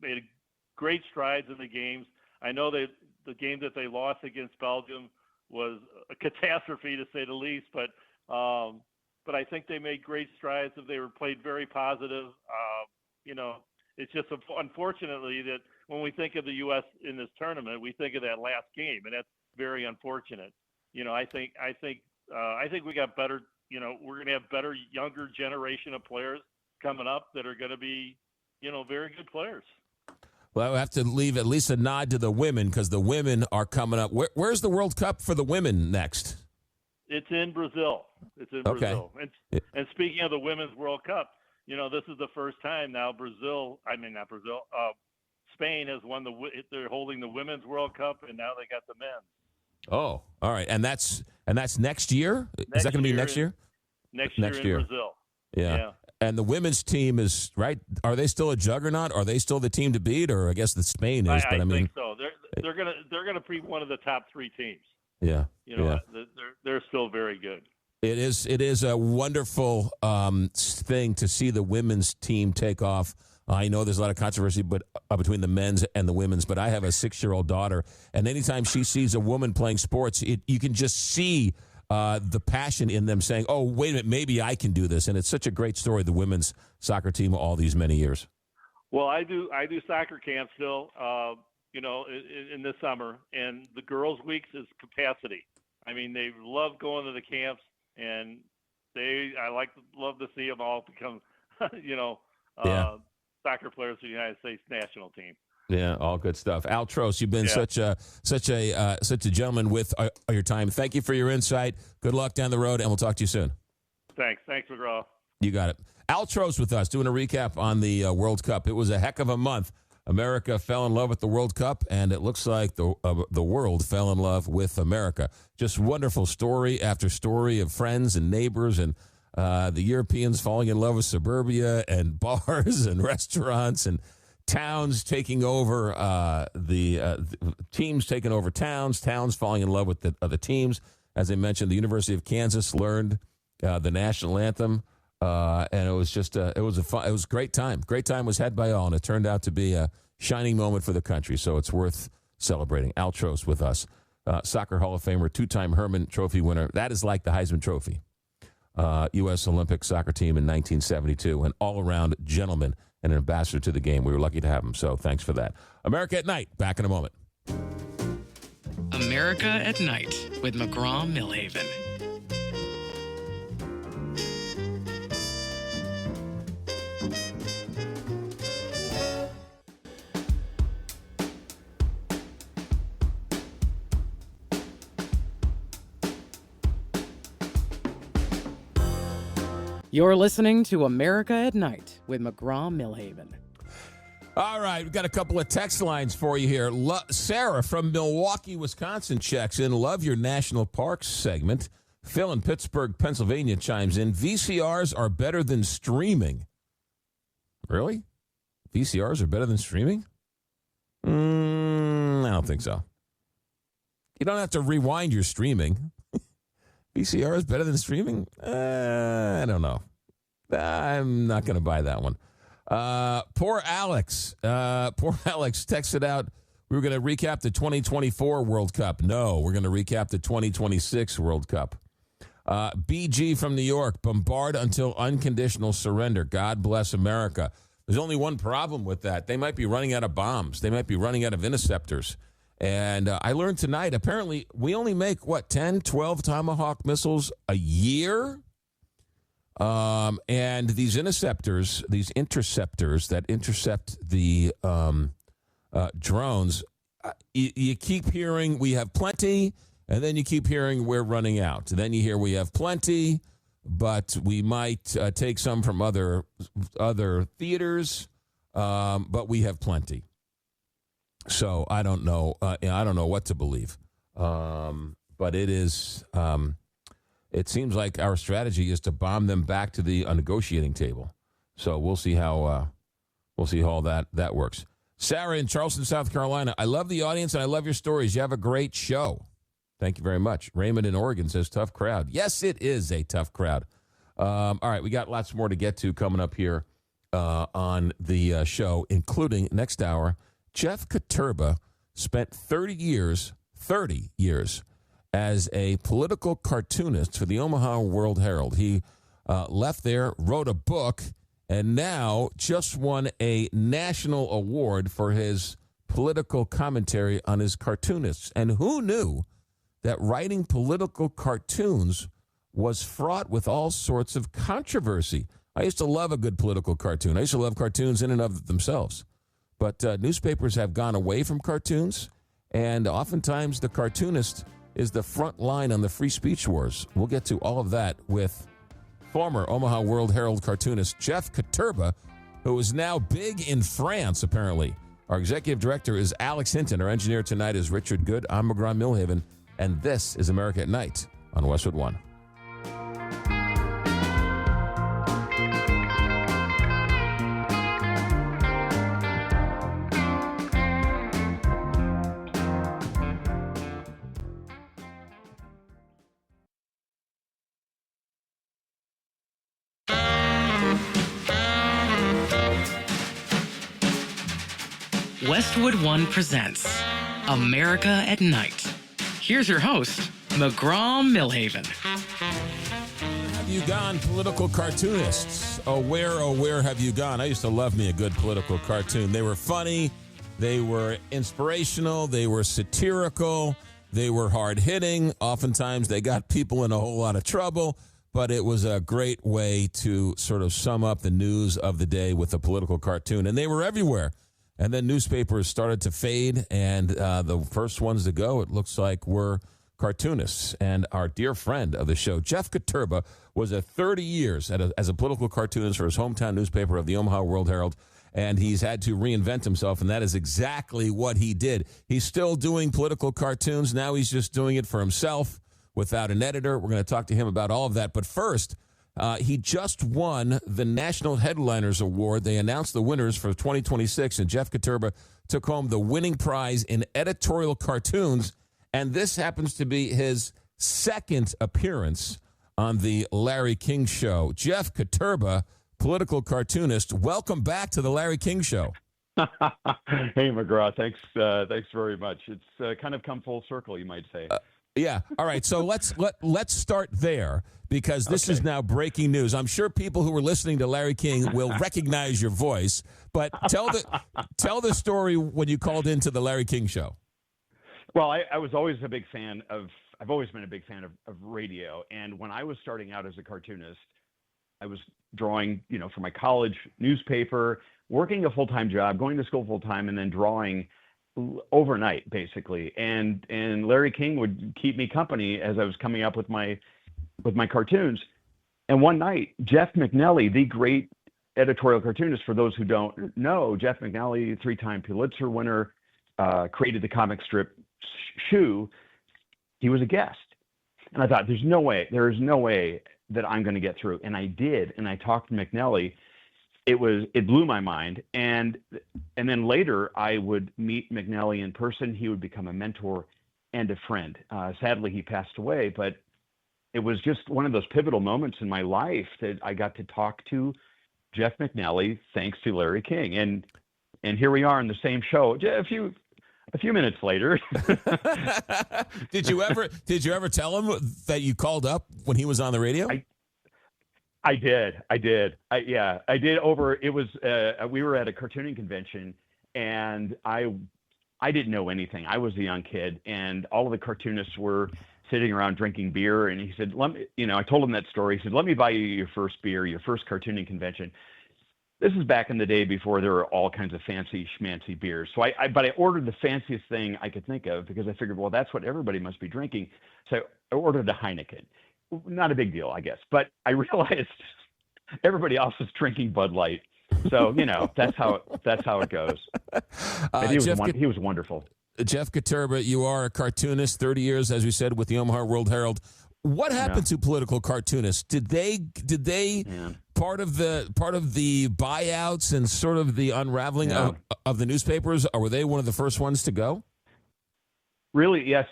made great strides in the games. I know the game that they lost against Belgium was a catastrophe to say the least, but I think they made great strides. They were played very positive. It's just unfortunately that when we think of the U.S. in this tournament, we think of that last game, and that's very unfortunate. I think we got better. We're going to have better younger generation of players coming up that are going to be, very good players. Well, I have to leave at least a nod to the women because the women are coming up. Where's the World Cup for the women next? It's in Brazil. Brazil. And speaking of the Women's World Cup, this is the first time now Spain has won they're holding the Women's World Cup, and now they got the men's. Oh, all right. And that's next year? Is that going to be next year? Next year in Brazil. Yeah. And the women's team is, right, are they still a juggernaut? Are they still the team to beat? Or I guess the Spain is, I think so. They're gonna be one of the top three teams. Yeah. They're still very good. It is a wonderful thing to see the women's team take off. I know there's a lot of controversy between the men's and the women's, but I have a 6-year-old daughter, and anytime she sees a woman playing sports, you can just see the passion in them saying, oh, wait a minute, maybe I can do this. And it's such a great story, the women's soccer team all these many years. Well, I do soccer camp still, in the summer, and the girls' weeks is capacity. I mean, they love going to the camps, and love to see them all become, soccer players for the United States national team. Yeah, all good stuff. Al Trost, you've been such a gentleman with your time. Thank you for your insight. Good luck down the road, and we'll talk to you soon. Thanks, McGraw. You got it. Al Trost with us doing a recap on the World Cup. It was a heck of a month. America fell in love with the World Cup, and it looks like the world fell in love with America. Just wonderful story after story of friends and neighbors and the Europeans falling in love with suburbia and bars and restaurants and towns taking over, teams taking over towns falling in love with the other teams. As I mentioned, the University of Kansas learned the national anthem, and it was just it was a great time. Great time was had by all, and it turned out to be a shining moment for the country. So it's worth celebrating. Al Trost with us, Soccer Hall of Famer, 2-time Herman Trophy winner. That is like the Heisman Trophy. U.S. Olympic soccer team in 1972, an all-around gentleman and an ambassador to the game. We were lucky to have him, so thanks for that. America at Night, back in a moment. America at Night with McGraw Milhaven. You're listening to America at Night with McGraw Milhaven. All right, we've got a couple of text lines for you here. Sarah from Milwaukee, Wisconsin checks in. Love your National Parks segment. Phil in Pittsburgh, Pennsylvania chimes in. VCRs are better than streaming. Really? VCRs are better than streaming? I don't think so. You don't have to rewind your streaming. VCR is better than streaming? I don't know. I'm not going to buy that one. Poor Alex texted out, we were going to recap the 2024 World Cup. No, we're going to recap the 2026 World Cup. BG from New York, bombard until unconditional surrender. God bless America. There's only one problem with that. They might be running out of bombs. They might be running out of interceptors. And I learned tonight, apparently, we only make, 10, 12 Tomahawk missiles a year? And these interceptors that intercept the drones, you keep hearing we have plenty, and then you keep hearing we're running out. And then you hear we have plenty, but we might take some from other theaters, but we have plenty. So I don't know. I don't know what to believe. But it is. It seems like our strategy is to bomb them back to the negotiating table. So we'll see how all that works. Sarah in Charleston, South Carolina. I love the audience and I love your stories. You have a great show. Thank you very much. Raymond in Oregon says tough crowd. Yes, it is a tough crowd. All right, we got lots more to get to coming up here on the show, including next hour. Jeff Koterba spent 30 years as a political cartoonist for the Omaha World Herald. He left there, wrote a book, and now just won a national award for his political commentary on his cartoonists. And who knew that writing political cartoons was fraught with all sorts of controversy? I used to love a good political cartoon. I used to love cartoons in and of themselves. But newspapers have gone away from cartoons, and oftentimes the cartoonist is the front line on the free speech wars. We'll get to all of that with former Omaha World Herald cartoonist Jeff Koterba, who is now big in France, apparently. Our executive director is Alex Hinton. Our engineer tonight is Richard Good. I'm McGraw Milhaven, and this is America at Night on Westwood One. Westwood One presents America at Night. Here's your host, McGraw Milhaven. Have you gone, political cartoonists? Oh, where have you gone? I used to love me a good political cartoon. They were funny, they were inspirational, they were satirical, they were hard-hitting. Oftentimes they got people in a whole lot of trouble, but it was a great way to sort of sum up the news of the day with a political cartoon. And they were everywhere. And then newspapers started to fade, and the first ones to go, it looks like, were cartoonists. And our dear friend of the show, Jeff Koterba, was 30 years as a political cartoonist for his hometown newspaper of the Omaha World Herald, and he's had to reinvent himself, and that is exactly what he did. He's still doing political cartoons. Now he's just doing it for himself without an editor. We're going to talk to him about all of that. But first, he just won the National Headliners Award. They announced the winners for 2026, and Jeff Koterba took home the winning prize in editorial cartoons. And this happens to be his second appearance on the Larry King Show. Jeff Koterba, political cartoonist, welcome back to the Larry King Show. Hey, McGraw, thanks very much. It's kind of come full circle, you might say. Yeah. All right. So let's start there, because this is now breaking news. I'm sure people who were listening to Larry King will recognize your voice, but tell the story when you called into the Larry King Show. Well, I was always a big fan I've always been a big fan of radio. And when I was starting out as a cartoonist, I was drawing, for my college newspaper, working a full-time job, going to school full-time, and then drawing overnight, basically. And Larry King would keep me company as I was coming up with my cartoons. And one night, Jeff McNally, the great editorial cartoonist, for those who don't know, Jeff McNally, 3-time Pulitzer winner, created the comic strip Shoe. He was a guest. And I thought, there is no way that I'm going to get through. And I did. And I talked to McNally. It blew my mind. And then later I would meet McNally in person. He would become a mentor and a friend. Sadly, he passed away, but it was just one of those pivotal moments in my life that I got to talk to Jeff McNally, thanks to Larry King. And here we are in the same show a few minutes later. Did you ever tell him that you called up when he was on the radio? I did. I did. It was, we were at a cartooning convention, and I didn't know anything. I was a young kid, and all of the cartoonists were sitting around drinking beer, and he said, I told him that story. He said, let me buy you your first beer, your first cartooning convention. This is back in the day before there were all kinds of fancy schmancy beers. So but I ordered the fanciest thing I could think of because I figured, well, that's what everybody must be drinking. So I ordered a Heineken. Not a big deal, I guess. But I realized everybody else was drinking Bud Light. So, that's how it goes. But he was wonderful. Jeff Koterba, you are a cartoonist, 30 years, as we said, with the Omaha World Herald. What happened to political cartoonists? Did they part of the buyouts and sort of the unraveling of the newspapers, or were they one of the first ones to go? Really, yes,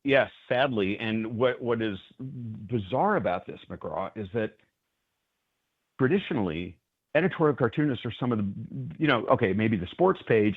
yes. Sadly, and what is bizarre about this, McGraw, is that traditionally editorial cartoonists are some of the, maybe the sports page,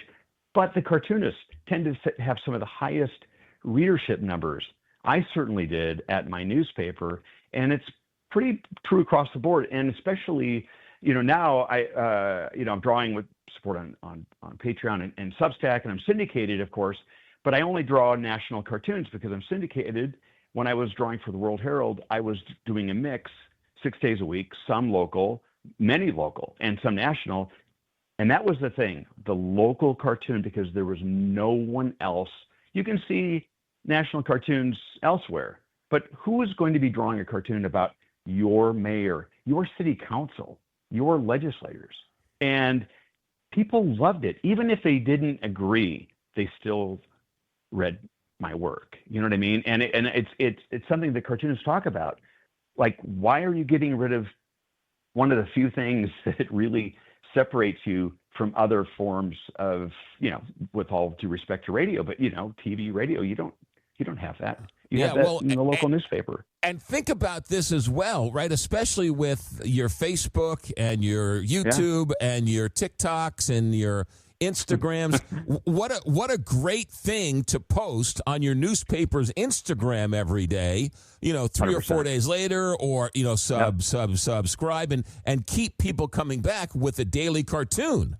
but the cartoonists tend to have some of the highest readership numbers. I certainly did at my newspaper, and it's pretty true across the board. And especially, now I'm drawing with support on Patreon and Substack, and I'm syndicated, of course, but I only draw national cartoons because I'm syndicated. When I was drawing for the World Herald, I was doing a mix 6 days a week, some local, many local, and some national. And that was the thing, the local cartoon, because there was no one else. You can see national cartoons elsewhere, but who is going to be drawing a cartoon about your mayor, your city council, your legislators? And people loved it. Even if they didn't agree, they still read my work. You know what I mean? And it's something that cartoonists talk about. Like, why are you getting rid of one of the few things that really separates you from other forms of, with all due respect to radio, but TV, radio, you don't have that. You have that in the local newspaper. And think about this as well, right? Especially with your Facebook and your YouTube and your TikToks and your Instagrams. What a great thing to post on your newspaper's Instagram every day, 3 or 4 days later, or, subscribe and keep people coming back with a daily cartoon.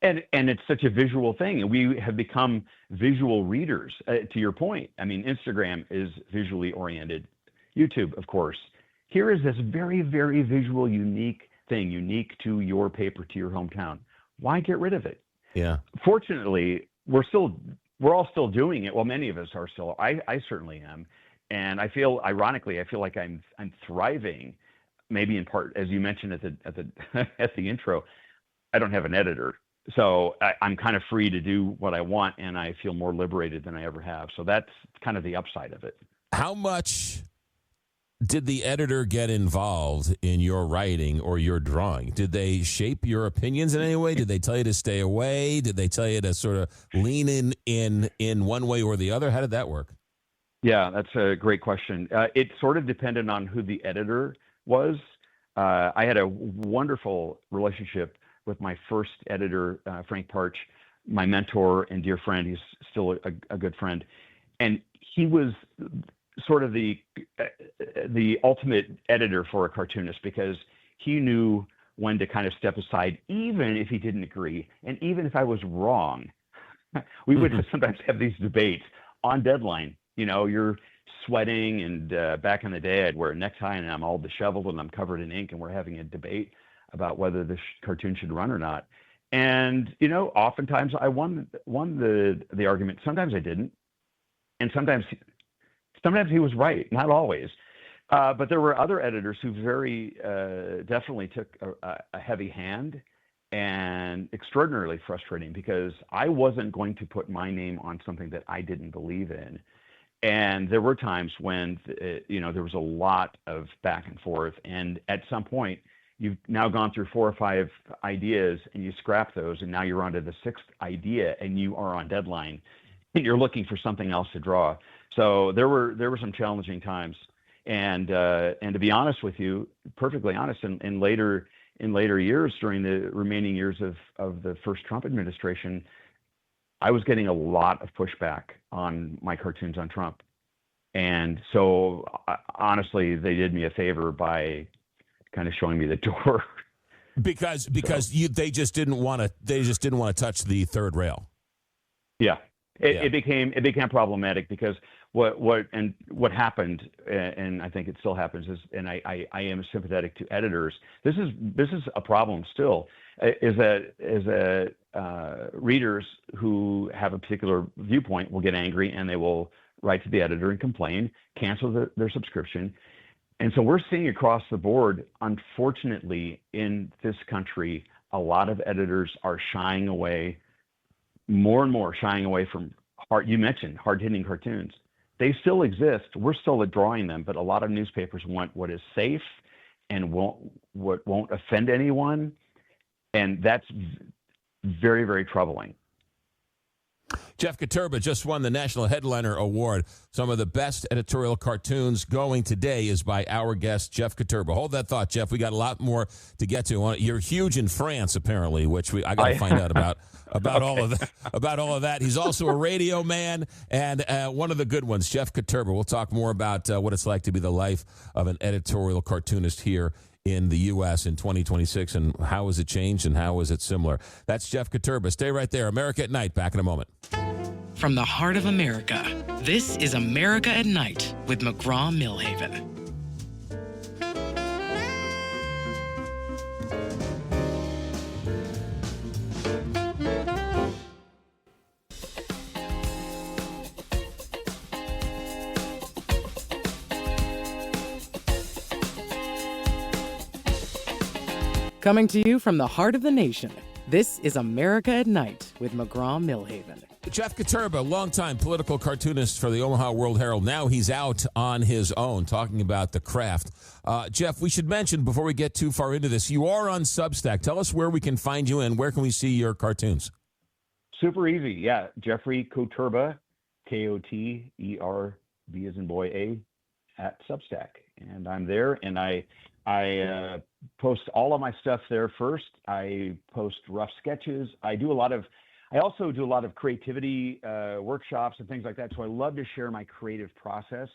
And it's such a visual thing, and we have become visual readers. To your point, I mean, Instagram is visually oriented. YouTube, of course. Here is this very, very visual, unique thing, unique to your paper, to your hometown. Why get rid of it? Yeah. Fortunately, we're all still doing it. Well, many of us are still. I certainly am, and I feel, ironically, like I'm thriving. Maybe in part, as you mentioned at the intro, I don't have an editor. So I'm kind of free to do what I want, and I feel more liberated than I ever have. So that's kind of the upside of it. How much did the editor get involved in your writing or your drawing? Did they shape your opinions in any way? Did they tell you to stay away? Did they tell you to sort of lean in one way or the other? How did that work? Yeah, that's a great question. It sort of depended on who the editor was. I had a wonderful relationship with my first editor, Frank Parch, my mentor and dear friend. He's still a good friend. And he was sort of the ultimate editor for a cartoonist, because he knew when to kind of step aside, even if he didn't agree. And even if I was wrong, we would sometimes have these debates on deadline. You're sweating, and back in the day, I'd wear a necktie and I'm all disheveled and I'm covered in ink, and we're having a debate about whether this cartoon should run or not. And, oftentimes I won the argument. Sometimes I didn't. And sometimes he was right, not always. But there were other editors who very definitely took a heavy hand, and extraordinarily frustrating, because I wasn't going to put my name on something that I didn't believe in. And there were times when, there was a lot of back and forth. And at some point, you've now gone through 4 or 5 ideas, and you scrap those, and now you're on to the 6th idea, and you are on deadline, and you're looking for something else to draw. So there were some challenging times. And to be honest with you, perfectly honest, in later years, during the remaining years of the first Trump administration, I was getting a lot of pushback on my cartoons on Trump. And so honestly, they did me a favor by kind of showing me the door. Because they just didn't want to touch the third rail. Yeah. It became problematic, because what happened, and I think it still happens, is, and I am sympathetic to editors. This is a problem still, is that readers who have a particular viewpoint will get angry and they will write to the editor and complain, cancel their subscription. And so we're seeing across the board, unfortunately, in this country, a lot of editors are shying away, more and more shying away from you mentioned hard-hitting cartoons. They still exist. We're still drawing them, but a lot of newspapers want what is safe and what won't offend anyone, and that's very, very troubling. Jeff Koterba just won the National Headliner Award. Some of the best editorial cartoons going today is by our guest, Jeff Koterba. Hold that thought, Jeff. We got a lot more to get to. You're huge in France, apparently, which I got to find out about okay. all of that. He's also a radio man and one of the good ones, Jeff Koterba. We'll talk more about what it's like to be the life of an editorial cartoonist here in the U.S. in 2026, and how has it changed and how is it similar? That's Jeff Koterba. Stay right there. America at Night, back in a moment. From the heart of America, this is America at Night with McGraw Milhaven. Coming to you from the heart of the nation, this is America at Night with McGraw Milhaven. Jeff Koterba, longtime political cartoonist for the Omaha World Herald. Now he's out on his own talking about the craft. Jeff, we should mention before we get too far into this, you are on Substack. Tell us where we can find you and where can we see your cartoons? Super easy. Yeah. Jeffrey Koterba, Koterb as in boy A, at Substack. And I'm there, and I post all of my stuff there first. I post rough sketches. I also do a lot of creativity workshops and things like that. So I love to share my creative process.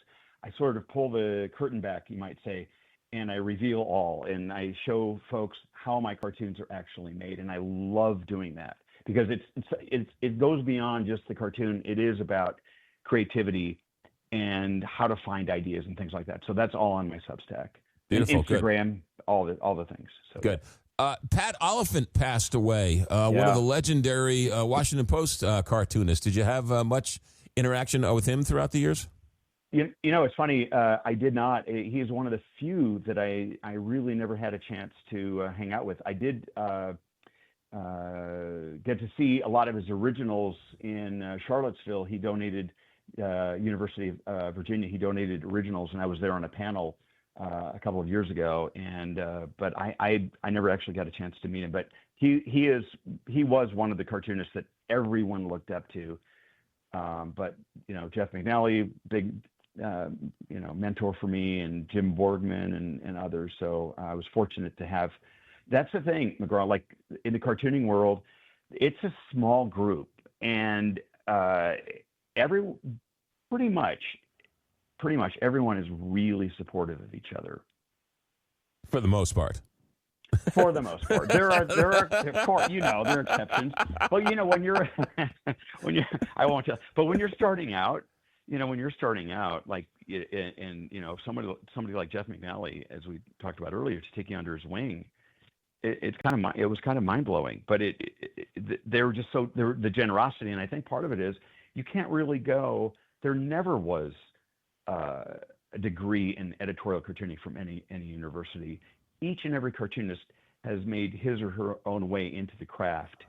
I sort of pull the curtain back, you might say, and I reveal all. And I show folks how my cartoons are actually made. And I love doing that because it goes beyond just the cartoon. It is about creativity and how to find ideas and things like that. So that's all on my Substack. Beautiful. Instagram, good. all the things. So good. Pat Oliphant passed away, one of the legendary Washington Post cartoonists. Did you have much interaction with him throughout the years? You know, it's funny. I did not. He's one of the few that I really never had a chance to hang out with. I did get to see a lot of his originals in Charlottesville. He donated, University of Virginia, he donated originals, and I was there on a panel a couple of years ago, and but I never actually got a chance to meet him. But he was one of the cartoonists that everyone looked up to. But Jeff McNally, big mentor for me, and Jim Borgman and others. So I was fortunate to have. That's the thing, McGraw. Like in the cartooning world, it's a small group, and pretty much everyone is really supportive of each other. For the most part. For the most part, there are of course, there are exceptions. But when you're I won't tell. But when you're starting out, like and somebody like Jeff McNally, as we talked about earlier, to take you under his wing, it was kind of mind blowing. But they were just the generosity, and I think part of it is you can't really go. There never was a degree in editorial cartooning from any university. Each and every cartoonist has made his or her own way into the craft,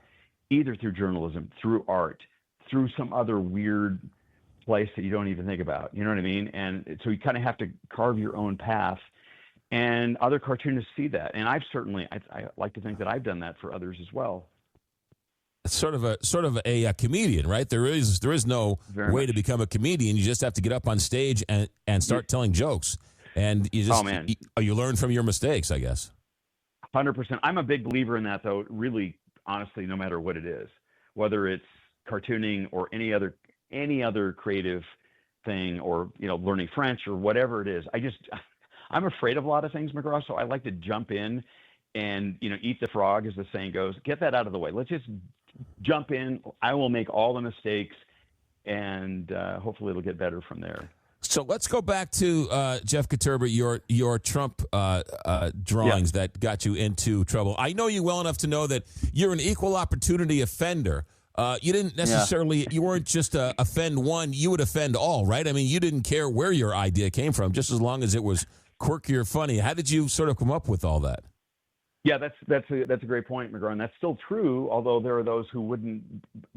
either through journalism, through art, through some other weird place that you don't even think about. You know what I mean? And so you kind of have to carve your own path. And other cartoonists see that. And I like to think that I've done that for others as well. Sort of a comedian, right? There is no way to become a comedian. You just have to get up on stage and start telling jokes, and you just you learn from your mistakes, I guess. 100%. I'm a big believer in that, though. Really, honestly, no matter what it is, whether it's cartooning or any other creative thing, or learning French or whatever it is, I'm afraid of a lot of things, McGraw. So I like to jump in and eat the frog, as the saying goes. Get that out of the way. Let's just jump in. I will make all the mistakes, and hopefully it'll get better from there. So let's go back to Jeff Koterba, your Trump drawings that got you into trouble. I know you well enough to know that you're an equal opportunity offender. You didn't necessarily, you weren't just offend one, you would offend all, right? I mean, you didn't care where your idea came from, just as long as it was quirky or funny. How did you sort of come up with all that? Yeah, that's a great point, McGraw, and that's still true, although there are those who wouldn't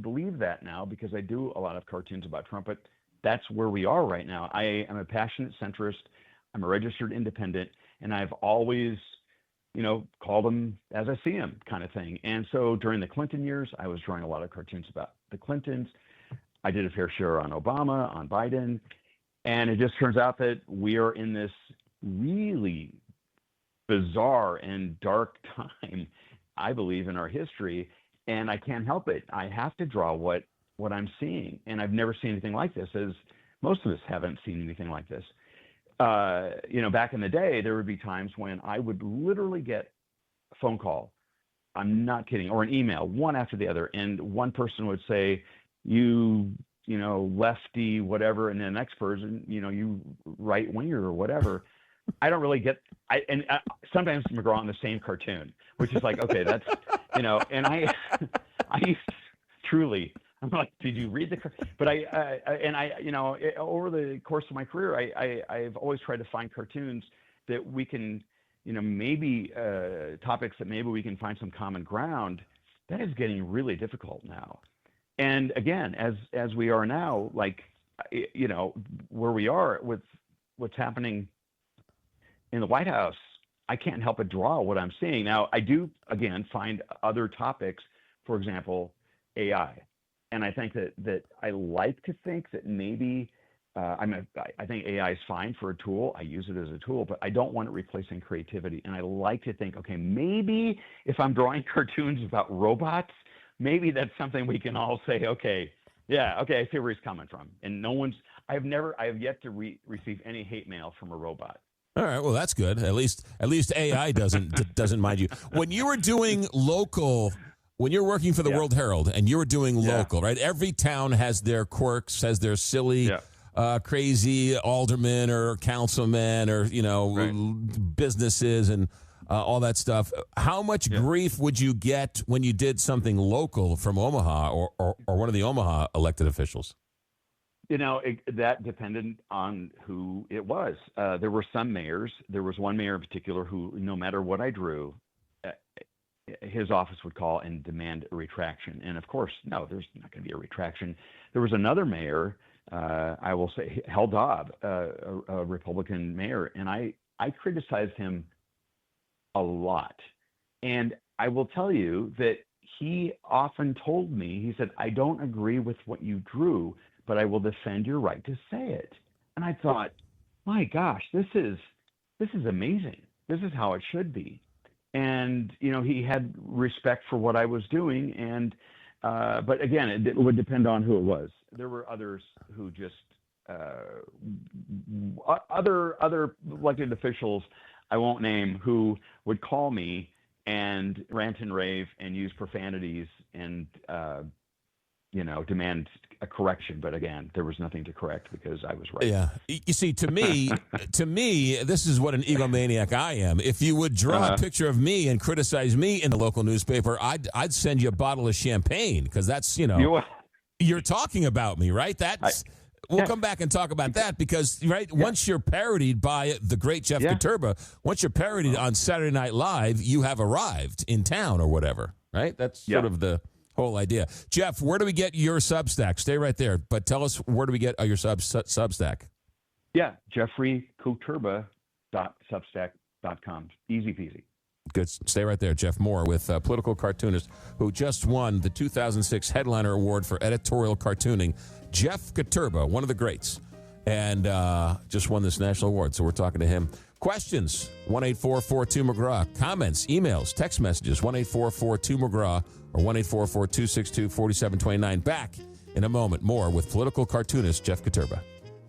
believe that now because I do a lot of cartoons about Trump, but that's where we are right now. I am a passionate centrist. I'm a registered independent, and I've always, called them as I see them kind of thing. And so during the Clinton years, I was drawing a lot of cartoons about the Clintons. I did a fair share on Obama, on Biden, and it just turns out that we are in this really bizarre and dark time, I believe, in our history, and I can't help it. I have to draw what I'm seeing, and I've never seen anything like this, as most of us haven't seen anything like this. Back in the day, there would be times when I would literally get a phone call, I'm not kidding, or an email, one after the other, and one person would say, you lefty, whatever, and the next person, you right winger or whatever. I don't really get, sometimes McGraw on the same cartoon, which is like, okay, that's, and I used truly, I'm like, did you read the, but over the course of my career, I've always tried to find cartoons that we can, maybe topics that maybe we can find some common ground. That is getting really difficult now. And again, as we are now, like, where we are with what's happening in the White House, I can't help but draw what I'm seeing. Now, I do, again, find other topics, for example, AI. And I think that I like to think that maybe, I think AI is fine for a tool. I use it as a tool, but I don't want it replacing creativity. And I like to think, okay, maybe if I'm drawing cartoons about robots, maybe that's something we can all say, okay, I see where he's coming from. And I have yet to receive any hate mail from a robot. All right, well, that's good. At least AI doesn't mind you. When you were doing local, when you're working for the World Herald and you were doing local, right? Every town has their quirks, has their silly, crazy aldermen or councilmen or businesses and all that stuff. How much grief would you get when you did something local from Omaha or one of the Omaha elected officials? That depended on who it was. There were some mayors. There was one mayor in particular who, no matter what I drew, his office would call and demand a retraction. And of course, no, there's not going to be a retraction. There was another mayor, I will say, Hal Dobb, a Republican mayor, and I criticized him a lot. And I will tell you that he often told me, he said, I don't agree with what you drew, but I will defend your right to say it. And I thought, my gosh, this is amazing. This is how it should be. And, he had respect for what I was doing. And, but again, it would depend on who it was. There were others who just, other elected officials, I won't name, who would call me and rant and rave and use profanities and, demand a correction. But again, there was nothing to correct because I was right. Yeah. You see, to me, this is what an egomaniac I am. If you would draw a picture of me and criticize me in the local newspaper, I'd send you a bottle of champagne because that's, you're talking about me, right? We'll come back and talk about that because, right, once you're parodied by the great Jeff Koterba, once you're parodied on Saturday Night Live, you have arrived in town or whatever, right? That's sort of the whole idea. Jeff, where do we get your Substack? Stay right there, but tell us, where do we get your Substack? Yeah, jeffreykoterba.substack.com. Easy peasy. Good. Stay right there. Jeff Moore with political cartoonist who just won the 2006 Headliner Award for editorial cartooning. Jeff Koterba, one of the greats, and just won this national award. So we're talking to him. Questions, 1-844-2-McGraw. Comments, emails, text messages, 1-844-2-McGraw or 1-844-262-4729. Back in a moment. More with political cartoonist Jeff Koterba.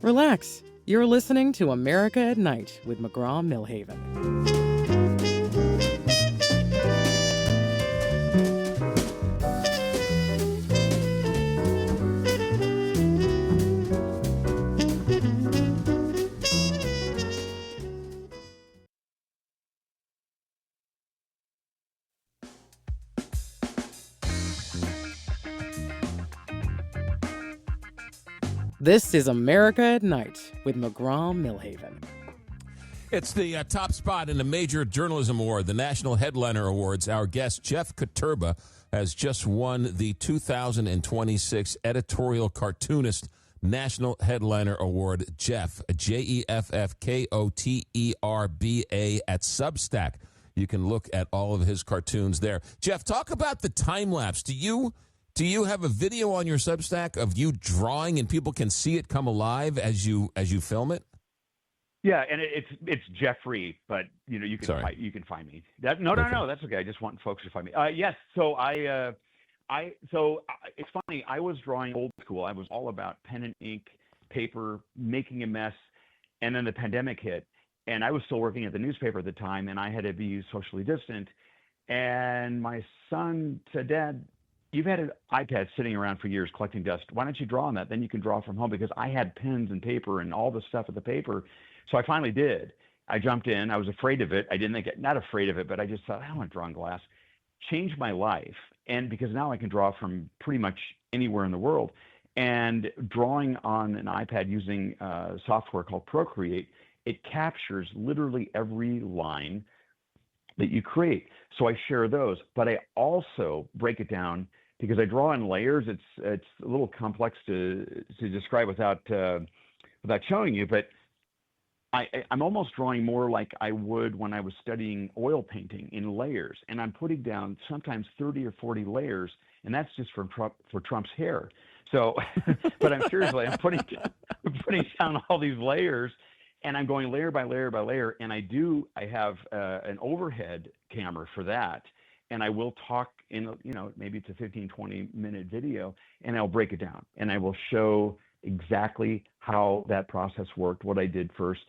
Relax. You're listening to America at Night with McGraw Milhaven. This is America at Night with McGraw Milhaven. It's the top spot in the major journalism award, the National Headliner Awards. Our guest, Jeff Koterba, has just won the 2026 Editorial Cartoonist National Headliner Award. Jeff, JEFFKOTERBA at Substack. You can look at all of his cartoons there. Jeff, talk about the time lapse. Do you have a video on your Substack of you drawing and people can see it come alive as you film it? Yeah, and it's Jeffrey, but you can find me. No, that's okay. I just want folks to find me. Yes, so it's funny. I was drawing old school. I was all about pen and ink, paper, making a mess, and then the pandemic hit, and I was still working at the newspaper at the time, and I had to be socially distant. And my son said, "Dad, you've had an iPad sitting around for years collecting dust. Why don't you draw on that? Then you can draw from home," because I had pens and paper and all the stuff with the paper. So I finally did. I jumped in. I was afraid of it. I didn't think not afraid of it, but I just thought, I don't want to draw on glass. Changed my life. And because now I can draw from pretty much anywhere in the world. And drawing on an iPad using software called Procreate, it captures literally every line that you create. So I share those, but I also break it down because I draw in layers. It's a little complex to describe without showing you, but I'm almost drawing more like I would when I was studying oil painting in layers, and I'm putting down sometimes 30 or 40 layers, and that's just for Trump's hair. So, but I'm putting down all these layers, and I'm going layer by layer by layer, and I have an overhead camera for that, and I will talk in maybe it's a 15-20 minute video, and I'll break it down, and I will show exactly how that process worked, what I did first.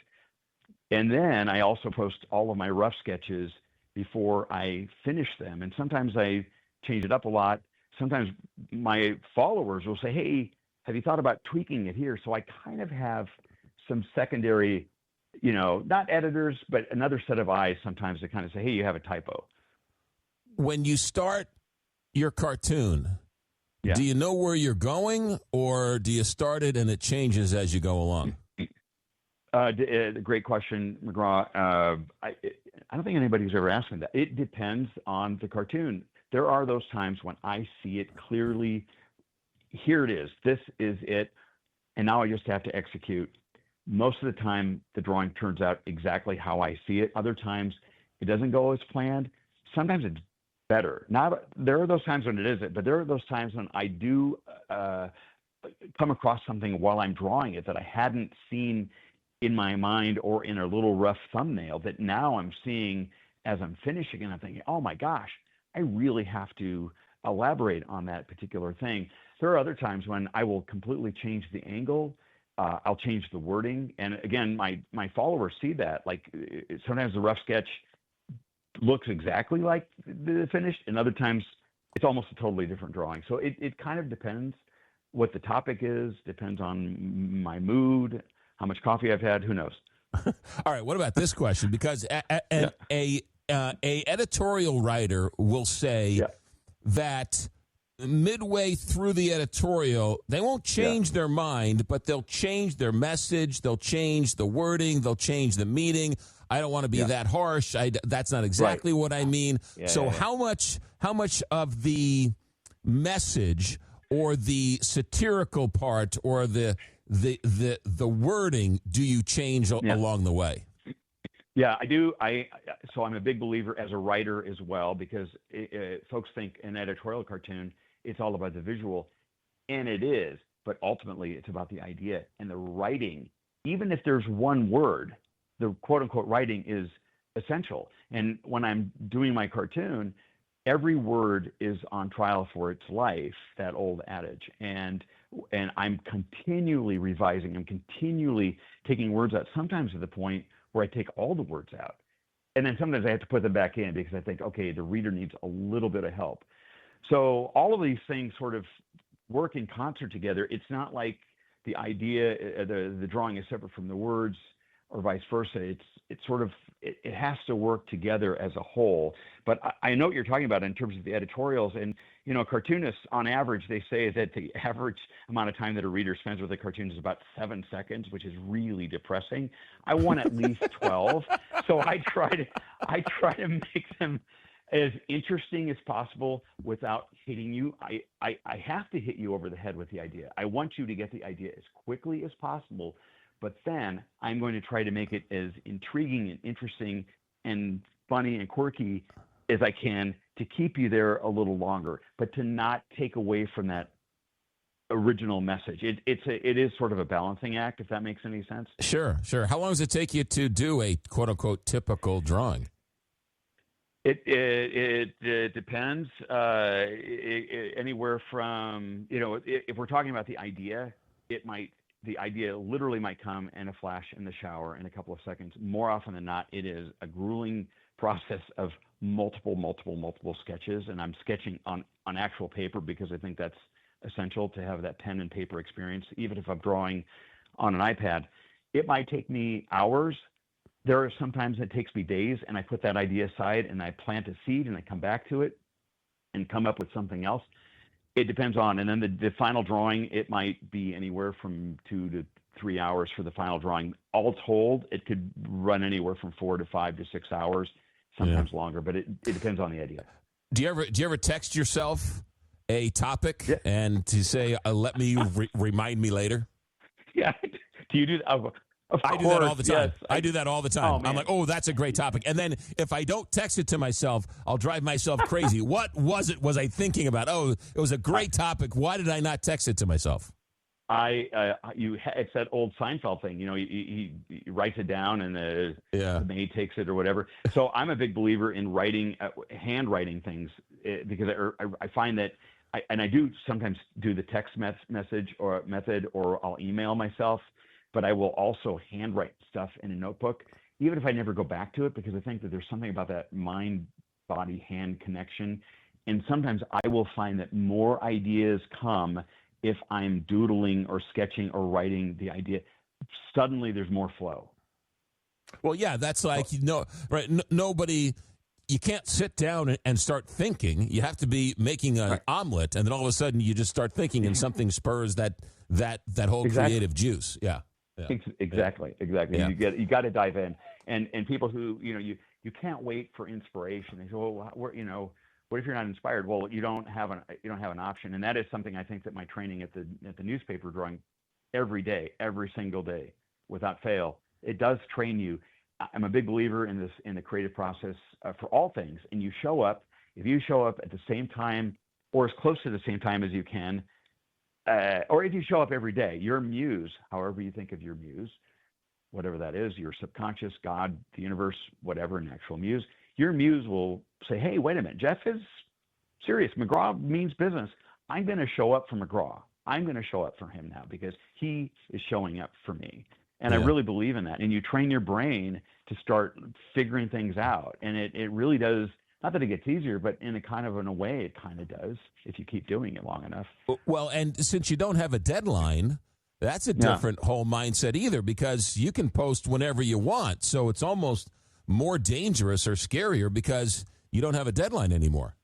And then I also post all of my rough sketches before I finish them. And sometimes I change it up a lot. Sometimes my followers will say, "Hey, have you thought about tweaking it here?" So I kind of have some secondary, not editors, but another set of eyes sometimes to kind of say, "Hey, you have a typo." When you start your cartoon, yeah. Do you know where you're going, or do you start it and it changes as you go along? Great question, McGraw. I don't think anybody's ever asked me that. It depends on the cartoon. There are those times when I see it clearly. Here it is. This is it. And now I just have to execute. Most of the time, the drawing turns out exactly how I see it. Other times, it doesn't go as planned. Sometimes it's better. There are those times when it isn't, but there are those times when I do come across something while I'm drawing it that I hadn't seen in my mind or in a little rough thumbnail that now I'm seeing as I'm finishing, and I'm thinking, oh my gosh, I really have to elaborate on that particular thing. There are other times when I will completely change the angle. I'll change the wording. And again, my followers see that. Like sometimes the rough sketch looks exactly like the finished, and other times it's almost a totally different drawing. So it kind of depends what the topic is, depends on my mood, how much coffee I've had, who knows? All right, what about this question? Because a editorial writer will say that midway through the editorial, they won't change their mind, but they'll change their message, they'll change the wording, they'll change the meaning. I don't want to be that harsh. That's not exactly what I mean. How much of the message or the satirical part or the wording do you change along the way? Yeah, I do. So I'm a big believer as a writer as well, because folks think an editorial cartoon, it's all about the visual, and it is, but ultimately it's about the idea and the writing. Even if there's one word, the quote unquote writing is essential. And when I'm doing my cartoon, every word is on trial for its life, that old adage. And I'm continually revising. I'm continually taking words out, sometimes to the point where I take all the words out. And then sometimes I have to put them back in because I think, okay, the reader needs a little bit of help. So all of these things sort of work in concert together. It's not like the idea, the drawing is separate from the words. or vice versa. It's sort of, it has to work together as a whole. But I know what you're talking about in terms of the editorials. And, cartoonists, on average, they say that the average amount of time that a reader spends with a cartoon is about 7 seconds, which is really depressing. I want at least 12. So I try to make them as interesting as possible without hitting you. I have to hit you over the head with the idea. I want you to get the idea as quickly as possible, but then I'm going to try to make it as intriguing and interesting and funny and quirky as I can to keep you there a little longer, but to not take away from that original message. It is sort of a balancing act, if that makes any sense. Sure. How long does it take you to do a quote unquote typical drawing? It depends. Anywhere from, if we're talking about the idea, the idea literally might come in a flash in the shower in a couple of seconds. More often than not, it is a grueling process of multiple sketches, and I'm sketching on actual paper because I think that's essential to have that pen and paper experience. Even if I'm drawing on an iPad, it might take me hours. There are sometimes it takes me days, and I put that idea aside and I plant a seed and I come back to it and come up with something else. It depends on, and then the final drawing, it might be anywhere from 2 to 3 hours for the final drawing. All told, it could run anywhere from 4 to 5 to 6 hours, sometimes longer, but it depends on the idea. Do you ever text yourself a topic and to say, let me remind me later? Yeah. Do you do that? I do that all the time. Yes. I do that all the time. Oh, I'm like, oh, that's a great topic. And then if I don't text it to myself, I'll drive myself crazy. What was I thinking about? Oh, it was a great topic. Why did I not text it to myself? It's that old Seinfeld thing. He writes it down and the maid takes it or whatever. So I'm a big believer in handwriting things because I find that I do sometimes do the text message or method, or I'll email myself, but I will also handwrite stuff in a notebook, even if I never go back to it, because I think that there's something about that mind-body-hand connection. And sometimes I will find that more ideas come if I'm doodling or sketching or writing the idea. Suddenly there's more flow. Well, yeah, that's like, right? Nobody, you can't sit down and start thinking. You have to be making an omelet, and then all of a sudden you just start thinking, and something spurs that whole creative juice. Yeah. Exactly. Yeah. You got to dive in, and people who you can't wait for inspiration. They say, well, what if you're not inspired? Well, you don't have an option, and that is something I think that my training at the newspaper drawing every day, every single day, without fail, it does train you. I'm a big believer in the creative process for all things, and if you show up at the same time or as close to the same time as you can. Or if you show up every day, your muse, however you think of your muse, whatever that is, your subconscious, God, the universe, whatever, an actual muse, your muse will say, hey, wait a minute, Jeff is serious. McGraw means business. I'm going to show up for McGraw. I'm going to show up for him now because he is showing up for me. And I really believe in that. And you train your brain to start figuring things out. And it really does. Not that it gets easier, but in a way, it kind of does if you keep doing it long enough. Well, and since you don't have a deadline, that's a different whole mindset either, because you can post whenever you want. So it's almost more dangerous or scarier because you don't have a deadline anymore.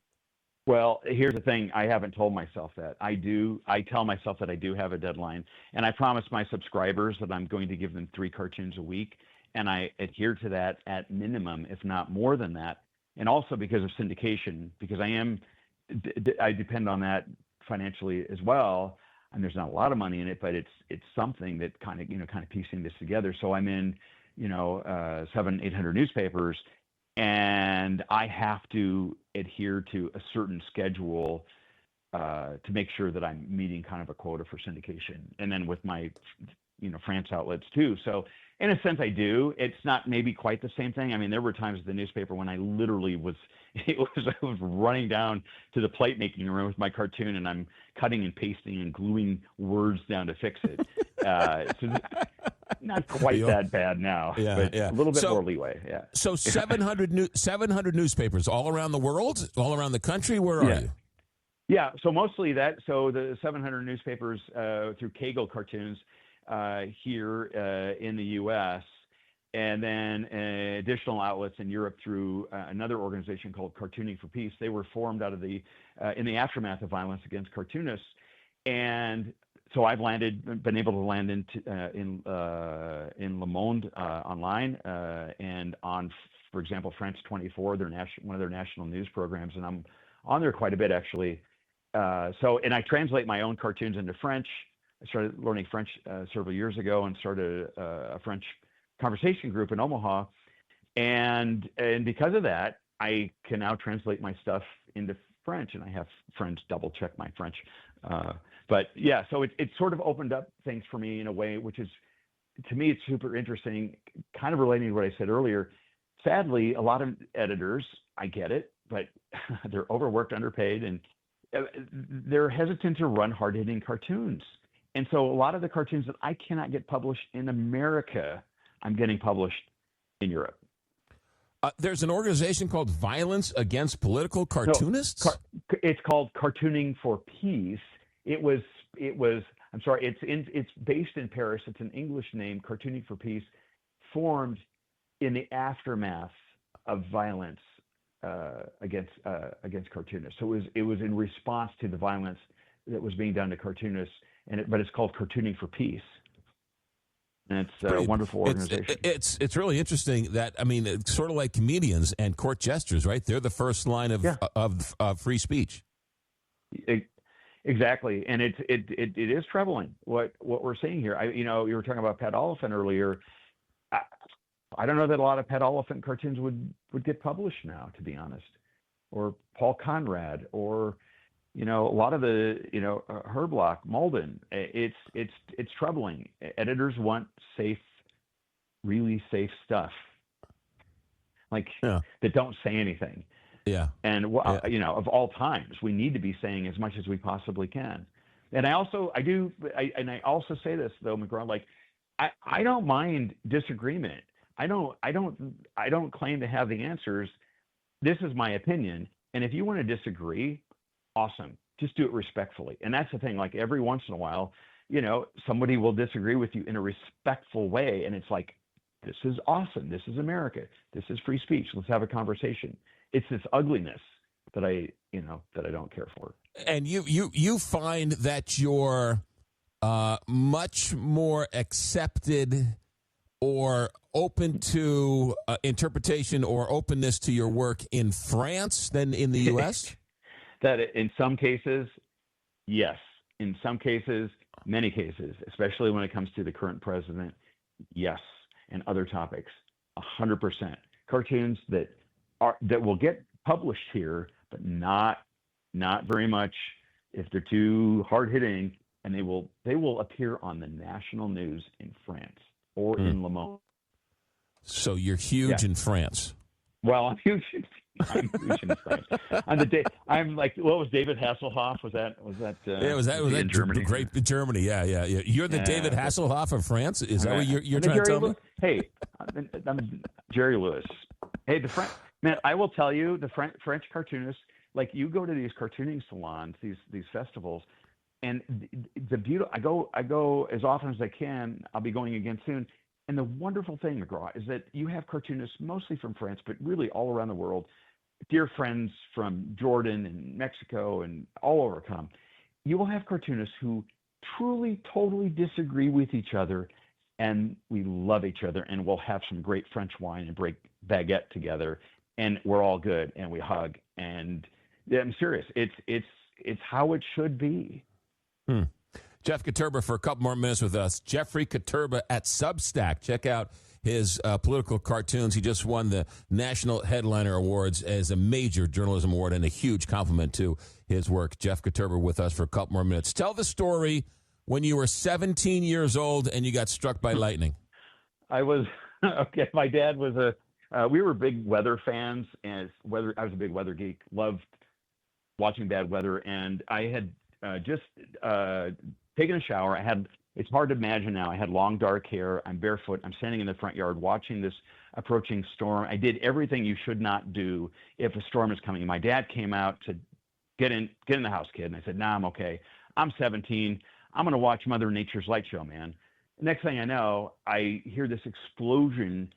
Well, here's the thing. I haven't told myself that. I do. I tell myself that I do have a deadline. And I promise my subscribers that I'm going to give them 3 cartoons a week. And I adhere to that at minimum, if not more than that. And also because of syndication, because I depend on that financially as well. And there's not a lot of money in it, but it's something that kind of piecing this together. So I'm in, 700-800 newspapers, and I have to adhere to a certain schedule to make sure that I'm meeting kind of a quota for syndication. And then with my, France outlets too. So in a sense, I do. It's not maybe quite the same thing. I mean, there were times at the newspaper when I literally I was running down to the plate making room with my cartoon, and I'm cutting and pasting and gluing words down to fix it. So not quite that bad now, but a little bit more leeway. Yeah. So 700 newspapers all around the world, all around the country. Where are you? Yeah. So mostly that. So the 700 newspapers through Kegel Cartoons. Here in the U.S., and then additional outlets in Europe through another organization called Cartooning for Peace. They were formed out of in the aftermath of violence against cartoonists, and so I've been able to land in Le Monde online and on, for example, France 24, one of their national news programs, and I'm on there quite a bit actually. And I translate my own cartoons into French. I started learning French several years ago and started a French conversation group in Omaha, and because of that, I can now translate my stuff into French, and I have friends double check my French. But yeah, so it sort of opened up things for me in a way, which is, to me, it's super interesting, kind of relating to what I said earlier. Sadly, a lot of editors, I get it, but they're overworked, underpaid, and they're hesitant to run hard-hitting cartoons. And so a lot of the cartoons that I cannot get published in America, I'm getting published in Europe. There's an organization called Violence Against Political Cartoonists? No, it's called Cartooning for Peace. It was. I'm sorry. It's based in Paris. It's an English name, Cartooning for Peace, formed in the aftermath of violence against cartoonists. So it was in response to the violence that was being done to cartoonists, but it's called Cartooning for Peace. And it's a wonderful organization. It's really interesting that, I mean, it's sort of like comedians and court jesters, right? They're the first line of free speech. Exactly, and it is troubling what we're seeing here. You were talking about Pat Oliphant earlier. I don't know that a lot of Pat Oliphant cartoons would get published now, to be honest, or Paul Conrad, or a lot of the Herblock, Malden. It's troubling. Editors want safe, really safe stuff, that don't say anything. Yeah. And of all times, we need to be saying as much as we possibly can. And I also say this though, McGraw, I don't mind disagreement. I don't claim to have the answers. This is my opinion. And if you want to disagree, awesome. Just do it respectfully. And that's the thing, every once in a while, somebody will disagree with you in a respectful way. And it's like, this is awesome. This is America. This is free speech. Let's have a conversation. It's this ugliness that I don't care for. And you find that you're much more accepted or open to interpretation or openness to your work in France than in the U.S.? That in some cases, yes. In some cases, many cases, especially when it comes to the current president, yes. And other topics, 100%. Cartoons that will get published here, but not very much if they're too hard hitting, and they will appear on the national news in France or in Le Monde. So you're huge in France. Well, I'm huge in France. I'm like, what was David Hasselhoff? Was that? Was that Germany? Great Germany. Yeah. You're the David Hasselhoff of France. Is that what you're trying to tell me? Hey, I'm Jerry Lewis. Hey, man, I will tell you, the French cartoonists, you go to these cartooning salons, these festivals, and the beautiful. I go as often as I can. I'll be going again soon. And the wonderful thing, McGraw, is that you have cartoonists mostly from France, but really all around the world. Dear friends from Jordan and Mexico and all over come. You will have cartoonists who truly, totally disagree with each other, and we love each other, and we'll have some great French wine and break baguette together, and we're all good, and we hug. And I'm serious. It's how it should be. Jeff Koterba for a couple more minutes with us. Jeffrey Koterba at Substack. Check out his political cartoons. He just won the National Headliner Awards as a major journalism award, and a huge compliment to his work. Jeff Koterba with us for a couple more minutes. Tell the story when you were 17 years old and you got struck by lightning. I was, okay, my dad was we were big weather fans, and I was a big weather geek, loved watching bad weather, and I had just taken a shower. It's hard to imagine now. I had long, dark hair. I'm barefoot. I'm standing in the front yard watching this approaching storm. I did everything you should not do if a storm is coming. My dad came out to get in the house, kid. And I said, nah, I'm okay. I'm 17. I'm going to watch Mother Nature's light show, man. Next thing I know, I hear this explosion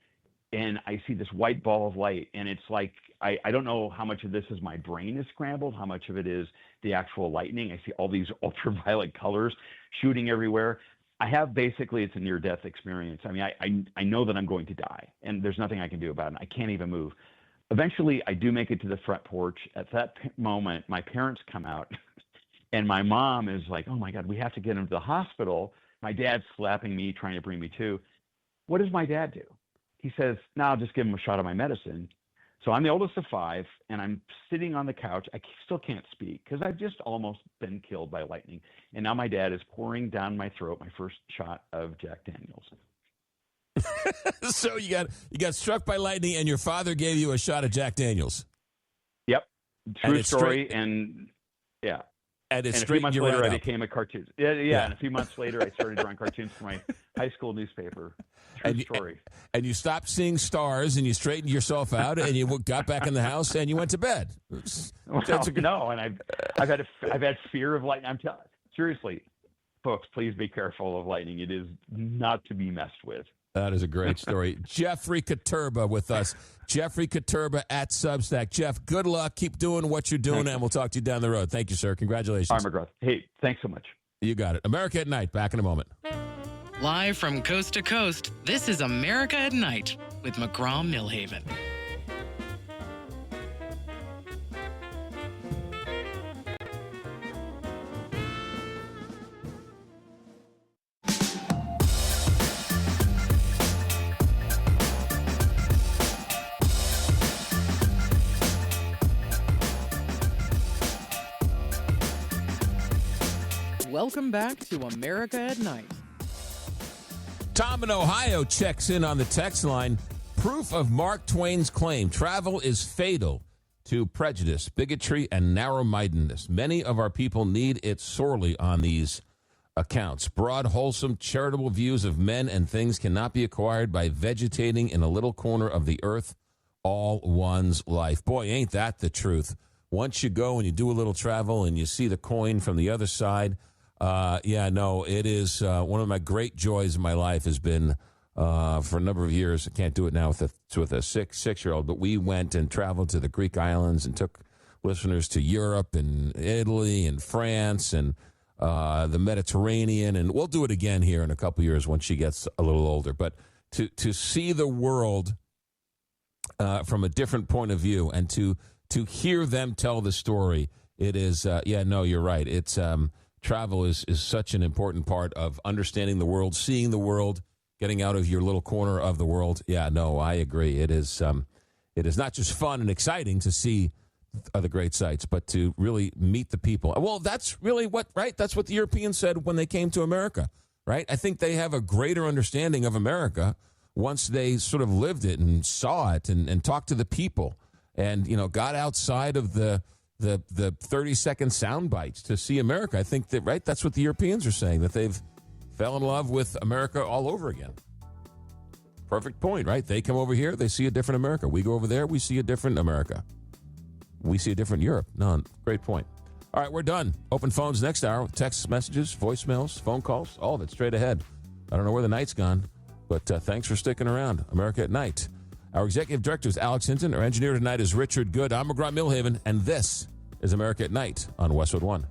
and I see this white ball of light, and it's like I don't know how much of this is my brain is scrambled, how much of it is the actual lightning. I see all these ultraviolet colors shooting everywhere. I have basically, it's a near-death experience. I mean, I know that I'm going to die, and there's nothing I can do about it. I can't even move. Eventually, I do make it to the front porch. At that moment, my parents come out, and my mom is like, "Oh my God, we have to get him to the hospital." My dad's slapping me, trying to bring me to. What does my dad do? He says, "No, I'll just give him a shot of my medicine." So I'm the oldest of 5, and I'm sitting on the couch. I still can't speak because I've just almost been killed by lightning. And now my dad is pouring down my throat my first shot of Jack Daniels. So you got struck by lightning, and your father gave you a shot of Jack Daniels. Yep, true story. Straight, and yeah, and a few months later, I became a cartoonist. Yeah. And a few months later, I started drawing cartoons for my high school newspaper. True story. And you stopped seeing stars, and you straightened yourself out, and you got back in the house, and you went to bed. No, and I've had fear of lightning. Seriously, folks, please be careful of lightning. It is not to be messed with. That is a great story. Jeffrey Koterba with us. Jeffrey Koterba at Substack. Jeff, good luck. Keep doing what you're doing, and we'll talk to you down the road. Thank you, sir. Congratulations. All right, McGraw. Hey, thanks so much. You got it. America at Night. Back in a moment. Live from coast to coast, this is America at Night with McGraw Milhaven. Welcome back to America at Night. Tom in Ohio checks in on the text line. Proof of Mark Twain's claim: travel is fatal to prejudice, bigotry, and narrow-mindedness. Many of our people need it sorely on these accounts. Broad, wholesome, charitable views of men and things cannot be acquired by vegetating in a little corner of the earth all one's life. Boy, ain't that the truth. Once you go and you do a little travel and you see the coin from the other side, it is one of my great joys in my life has been for a number of years. I can't do it now with a six-year-old, but we went and traveled to the Greek islands and took listeners to Europe and Italy and France and the Mediterranean, and we'll do it again here in a couple of years once she gets a little older. But to see the world from a different point of view and to hear them tell the story, it is you're right. It's travel is such an important part of understanding the world, seeing the world, getting out of your little corner of the world. Yeah, no, I agree. It is not just fun and exciting to see other great sights, but to really meet the people. Well, that's really that's what the Europeans said when they came to America, right? I think they have a greater understanding of America once they sort of lived it and saw it and talked to the people and, got outside of the 30-second sound bites to see America. I think that, that's what the Europeans are saying, that they've fell in love with America all over again. Perfect point, right? They come over here, they see a different America. We go over there, we see a different America. We see a different Europe. No, great point. All right, we're done. Open phones next hour. Text messages, voicemails, phone calls, all of it straight ahead. I don't know where the night's gone, but thanks for sticking around. America at Night. Our executive director is Alex Hinton. Our engineer tonight is Richard Good. I'm McGraw Milhaven, and this is America at Night on Westwood One.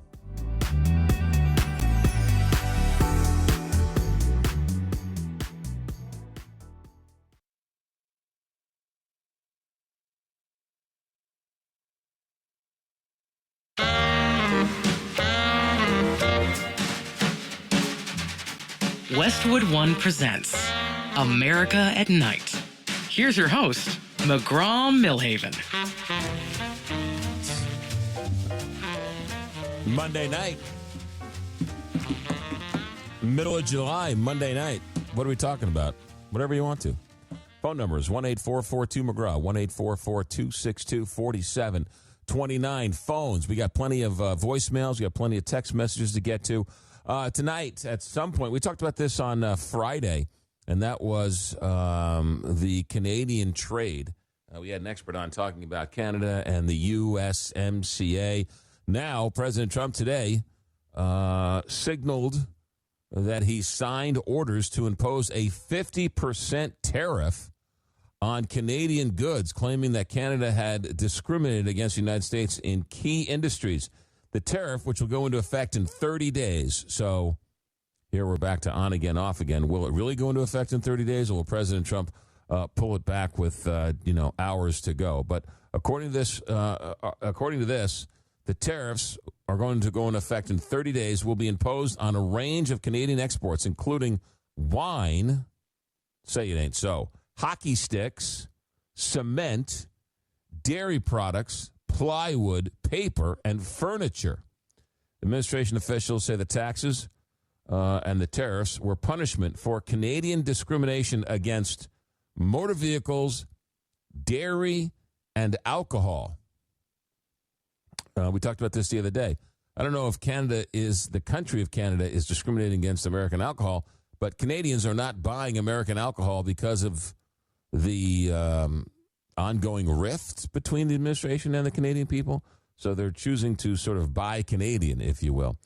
Westwood One presents America at Night. Here's your host, McGraw Milhaven. Monday night. Middle of July, Monday night. What are we talking about? Whatever you want to. Phone number is 1-844-2-McGraw, 1-844-262-4729. Phones. We got plenty of voicemails. We got plenty of text messages to get to. Tonight, at some point, we talked about this on Friday, and that was the Canadian trade. We had an expert on talking about Canada and the USMCA. Now, President Trump today signaled that he signed orders to impose a 50% tariff on Canadian goods, claiming that Canada had discriminated against the United States in key industries. The tariff, which will go into effect in 30 days. So here we're back to on again, off again. Will it really go into effect in 30 days, or will President Trump pull it back with hours to go? But according to this, the tariffs are going to go into effect in 30 days. Will be imposed on a range of Canadian exports, including wine. Say it ain't so. Hockey sticks, cement, dairy products, plywood, paper, and furniture. Administration officials say the taxes and the tariffs were punishment for Canadian discrimination against motor vehicles, dairy, and alcohol. We talked about this the other day. I don't know if the country of Canada is discriminating against American alcohol, but Canadians are not buying American alcohol because of the ongoing rift between the administration and the Canadian people. So they're choosing to sort of buy Canadian, if you will.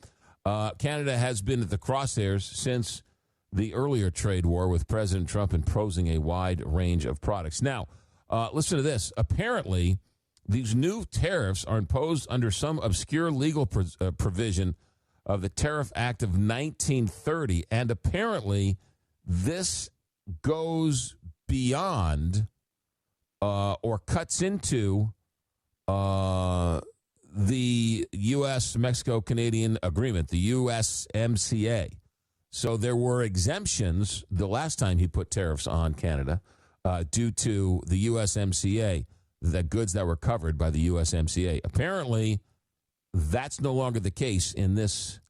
Canada has been at the crosshairs since the earlier trade war, with President Trump imposing a wide range of products. Now, listen to this. Apparently, these new tariffs are imposed under some obscure legal provision of the Tariff Act of 1930, and apparently this goes beyond or cuts into the U.S.-Mexico-Canadian agreement, the USMCA. So there were exemptions the last time he put tariffs on Canada due to the USMCA, the goods that were covered by the USMCA. Apparently, that's no longer the case in this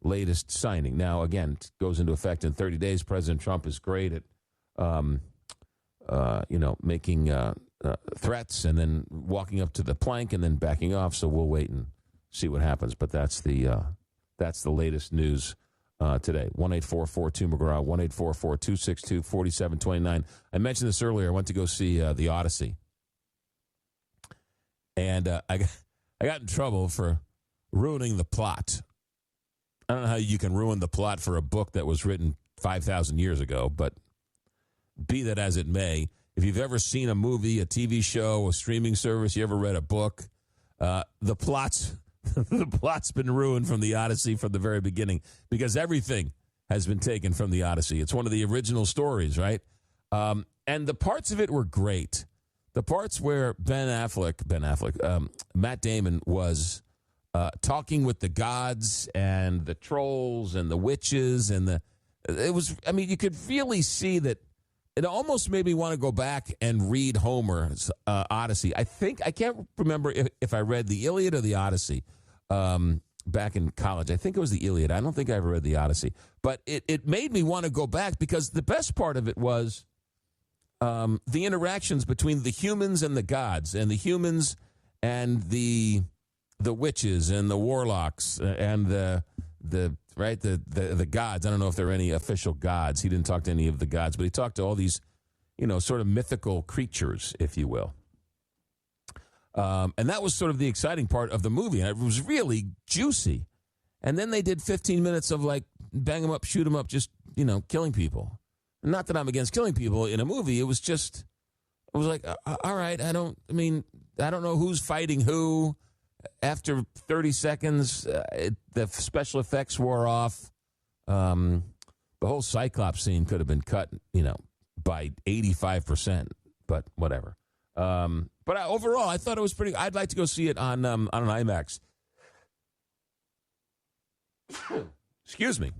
latest signing. Now, again, it goes into effect in 30 days. President Trump is great at, making threats and then walking up to the plank and then backing off. So we'll wait and see what happens. But that's the latest news today. 1-844-2-McGraw, 1-844-262-4729. I mentioned this earlier. I went to go see The Odyssey. And I got in trouble for ruining the plot. I don't know how you can ruin the plot for a book that was written 5,000 years ago, but be that as it may, if you've ever seen a movie, a TV show, a streaming service, you ever read a book, the plot's been ruined from The Odyssey from the very beginning, because everything has been taken from The Odyssey. It's one of the original stories, right? And the parts of it were great. The parts where Matt Damon was talking with the gods and the trolls and the witches and you could really see that it almost made me want to go back and read Homer's Odyssey. I can't remember if I read the Iliad or the Odyssey back in college. I think it was the Iliad. I don't think I ever read the Odyssey. But it made me want to go back, because the best part of it was the interactions between the humans and the gods, and the humans and the witches and the warlocks and the gods. I don't know if there are any official gods. He didn't talk to any of the gods, but he talked to all these, sort of mythical creatures, if you will. And that was sort of the exciting part of the movie. And it was really juicy. And then they did 15 minutes of bang them up, shoot them up, just, killing people. Not that I'm against killing people in a movie. It was like, all right, I don't know who's fighting who. After 30 seconds, the special effects wore off. The whole Cyclops scene could have been cut, by 85%, but whatever. But overall, I thought it was pretty. I'd like to go see it on an IMAX. Excuse me,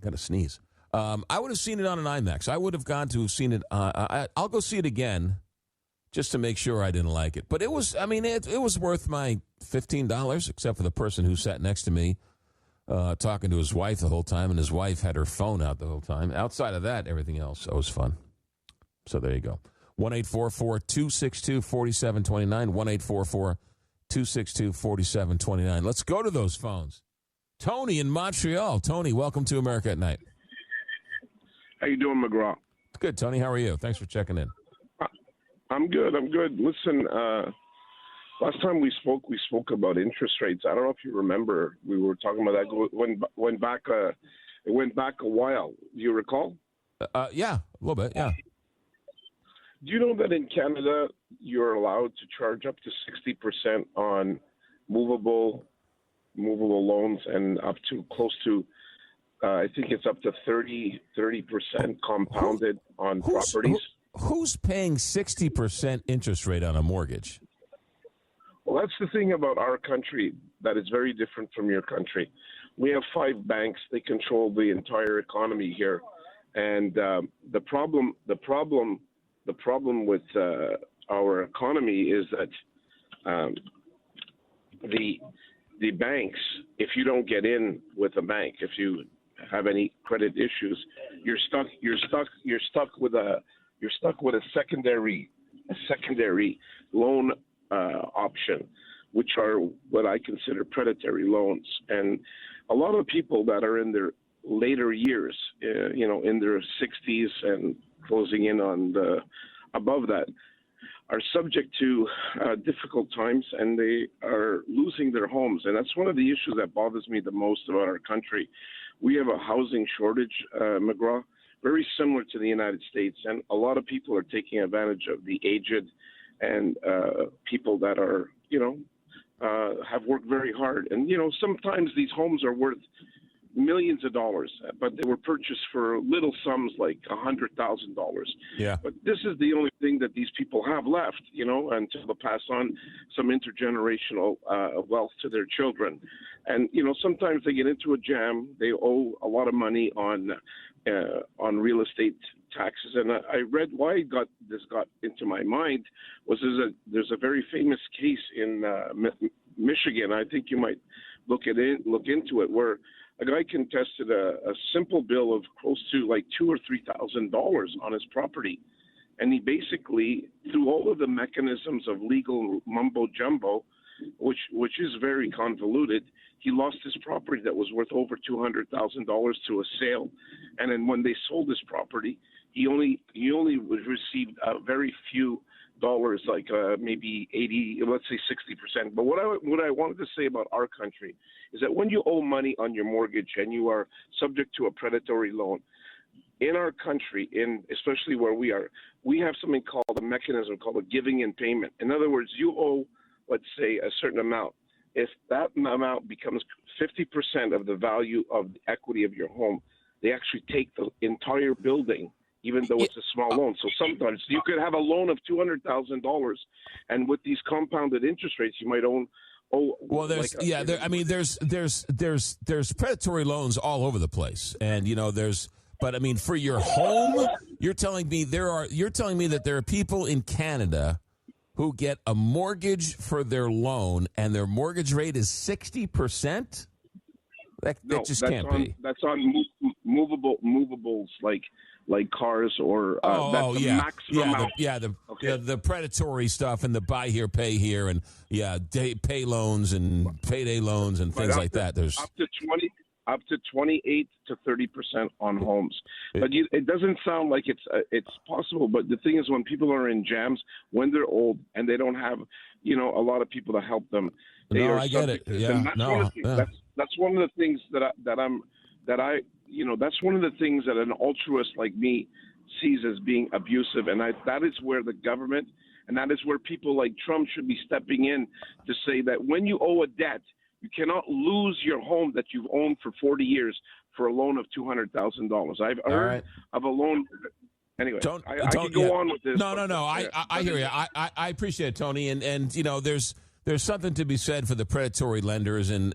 got to sneeze. I would have seen it on an IMAX. I would have gone to have seen it. I'll go see it again, just to make sure I didn't like it. But it was, it was worth my $15, except for the person who sat next to me talking to his wife the whole time, and his wife had her phone out the whole time. Outside of that, everything else was fun. So there you go. 1-844-262-4729, 1-844-262-4729. Let's go to those phones. Tony in Montreal. Tony, welcome to America at Night. How you doing, McGraw? Good, Tony. How are you? Thanks for checking in. I'm good. Listen, last time we spoke about interest rates. I don't know if you remember. We were talking about that. It went back a while. Do you recall? Yeah, a little bit, yeah. Do you know that in Canada you're allowed to charge up to 60% on movable loans and up to close to I think it's up to 30% compounded on properties. Who's paying 60% interest rate on a mortgage? Well, that's the thing about our country that is very different from your country. We have 5 banks; they control the entire economy here, and the problem with our economy is that the banks, if you don't get in with a bank, if you have any credit issues, you're stuck with a secondary loan option, which are what I consider predatory loans. And a lot of people that are in their later years, in their 60s and closing in on above that, are subject to difficult times, and they are losing their homes. And that's one of the issues that bothers me the most about our country. We have a housing shortage, McGraw, very similar to the United States, and a lot of people are taking advantage of the aged and people that are, have worked very hard. And, sometimes these homes are worth millions of dollars, but they were purchased for little sums like $100,000. Yeah. But this is the only thing that these people have left, until they pass on some intergenerational wealth to their children. And, sometimes they get into a jam. They owe a lot of money on real estate taxes. And I read why this got into my mind was there's a very famous case in Michigan. I think you might look into it, where a guy contested a simple bill of close to like $2,000 or $3,000 on his property, and he basically, through all of the mechanisms of legal mumbo jumbo, which is very convoluted, he lost his property that was worth over $200,000 to a sale, and then when they sold his property, he only received a very few dollars, like maybe 80, let's say 60%. But what I wanted to say about our country is that when you owe money on your mortgage and you are subject to a predatory loan, in our country, especially where we are, we have something called a mechanism called a giving in payment. In other words, you owe, let's say, a certain amount. If that amount becomes 50% of the value of the equity of your home, they actually take the entire building, even though it's a small loan. So sometimes you could have a loan of $200,000, and with these compounded interest rates, you might owe. Well, there's predatory loans all over the place, and But I mean, for your home, you're telling me that there are people in Canada who get a mortgage for their loan, and their mortgage rate is 60%. That just can't be. That's on movables like cars or maximum. The predatory stuff and the buy here, pay here, and pay loans and payday loans and things like that. There's up to 28 to 30% on homes. But it doesn't sound like it's possible. But the thing is, when people are in jams, when they're old and they don't have, a lot of people to help them. I get it. Yeah, that's one of the things that's one of the things that an altruist like me sees as being abusive, and that is where the government and that is where people like Trump should be stepping in to say that when you owe a debt, you cannot lose your home that you've owned for 40 years for a loan of $200,000. I've heard of a loan. Anyway, I can go on with this. No. I hear you. I appreciate it, Tony. And there's something to be said for the predatory lenders, and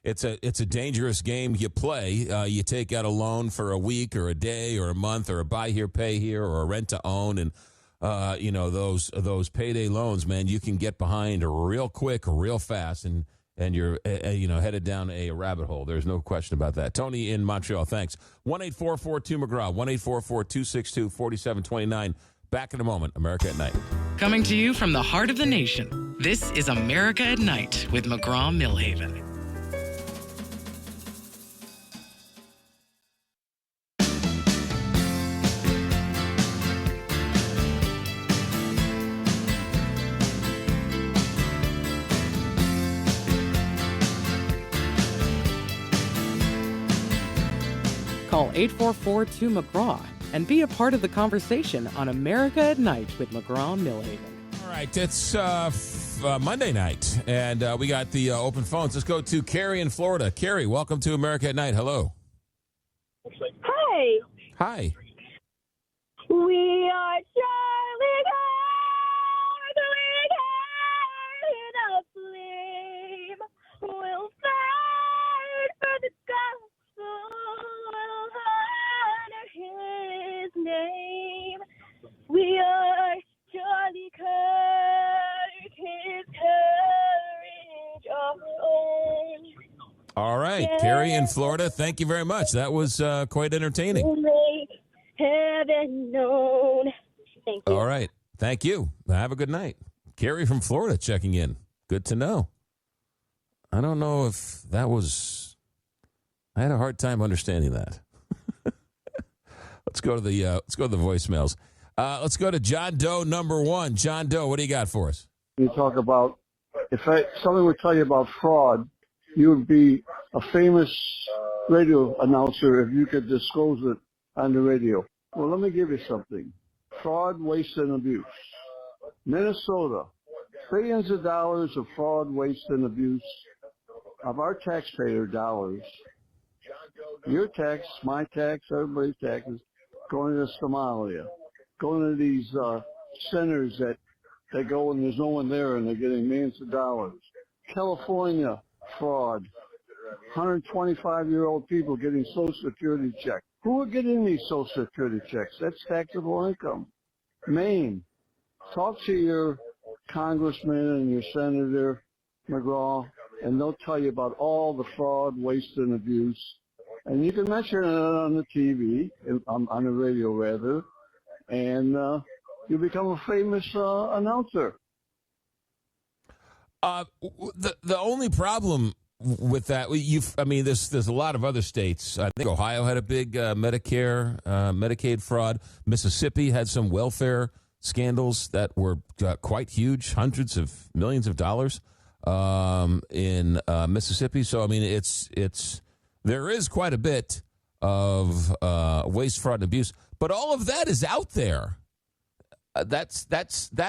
it's a dangerous game you play. You take out a loan for a week or a day or a month or a buy here, pay here, or a rent to own, and those payday loans, man, you can get behind real quick, real fast, and you're headed down a rabbit hole. There's no question about that. Tony in Montreal, thanks. 1-844-2-McGraw, 1-844-262-4729. Back in a moment. America at Night. Coming to you from the heart of the nation, this is America at Night with McGraw Milhaven. Call 844-2-McGraw and be a part of the conversation on America at Night with McGraw Milhaven. All right, it's Monday night, and we got the open phones. Let's go to Carrie in Florida. Carrie, welcome to America at Night. Hello. Hi. Hi. We are Charlie Guards, we carry the flame. We'll fight for the gospel, we'll honor his name. We are Charlie Kirk, his courage our own. All right, Carrie in Florida, thank you very much. That was quite entertaining. Make heaven known. Thank you. All right, thank you. Have a good night. Carrie from Florida checking in. Good to know. I don't know if that was... I had a hard time understanding that. Let's go to the voicemails. Let's go to John Doe number 1. John Doe, what do you got for us? You talk about, someone would tell you about fraud, you would be a famous radio announcer if you could disclose it on the radio. Well, let me give you something. Fraud, waste, and abuse. Minnesota, billions of dollars of fraud, waste, and abuse of our taxpayer dollars. Your tax, my tax, everybody's taxes, going to Somalia, going to these centers that they go and there's no one there and they're getting millions of dollars. California, fraud. 125-year-old people getting Social Security checks. Who are getting these Social Security checks? That's taxable income. Maine, talk to your congressman and your senator, McGraw, and they'll tell you about all the fraud, waste, and abuse. And you can mention it on the TV, on the radio rather, and you become a famous announcer. The only problem with that, there's a lot of other states. I think Ohio had a big Medicaid fraud. Mississippi had some welfare scandals that were quite huge, hundreds of millions of dollars in Mississippi. So there is quite a bit of waste, fraud, and abuse, but all of that is out there. That's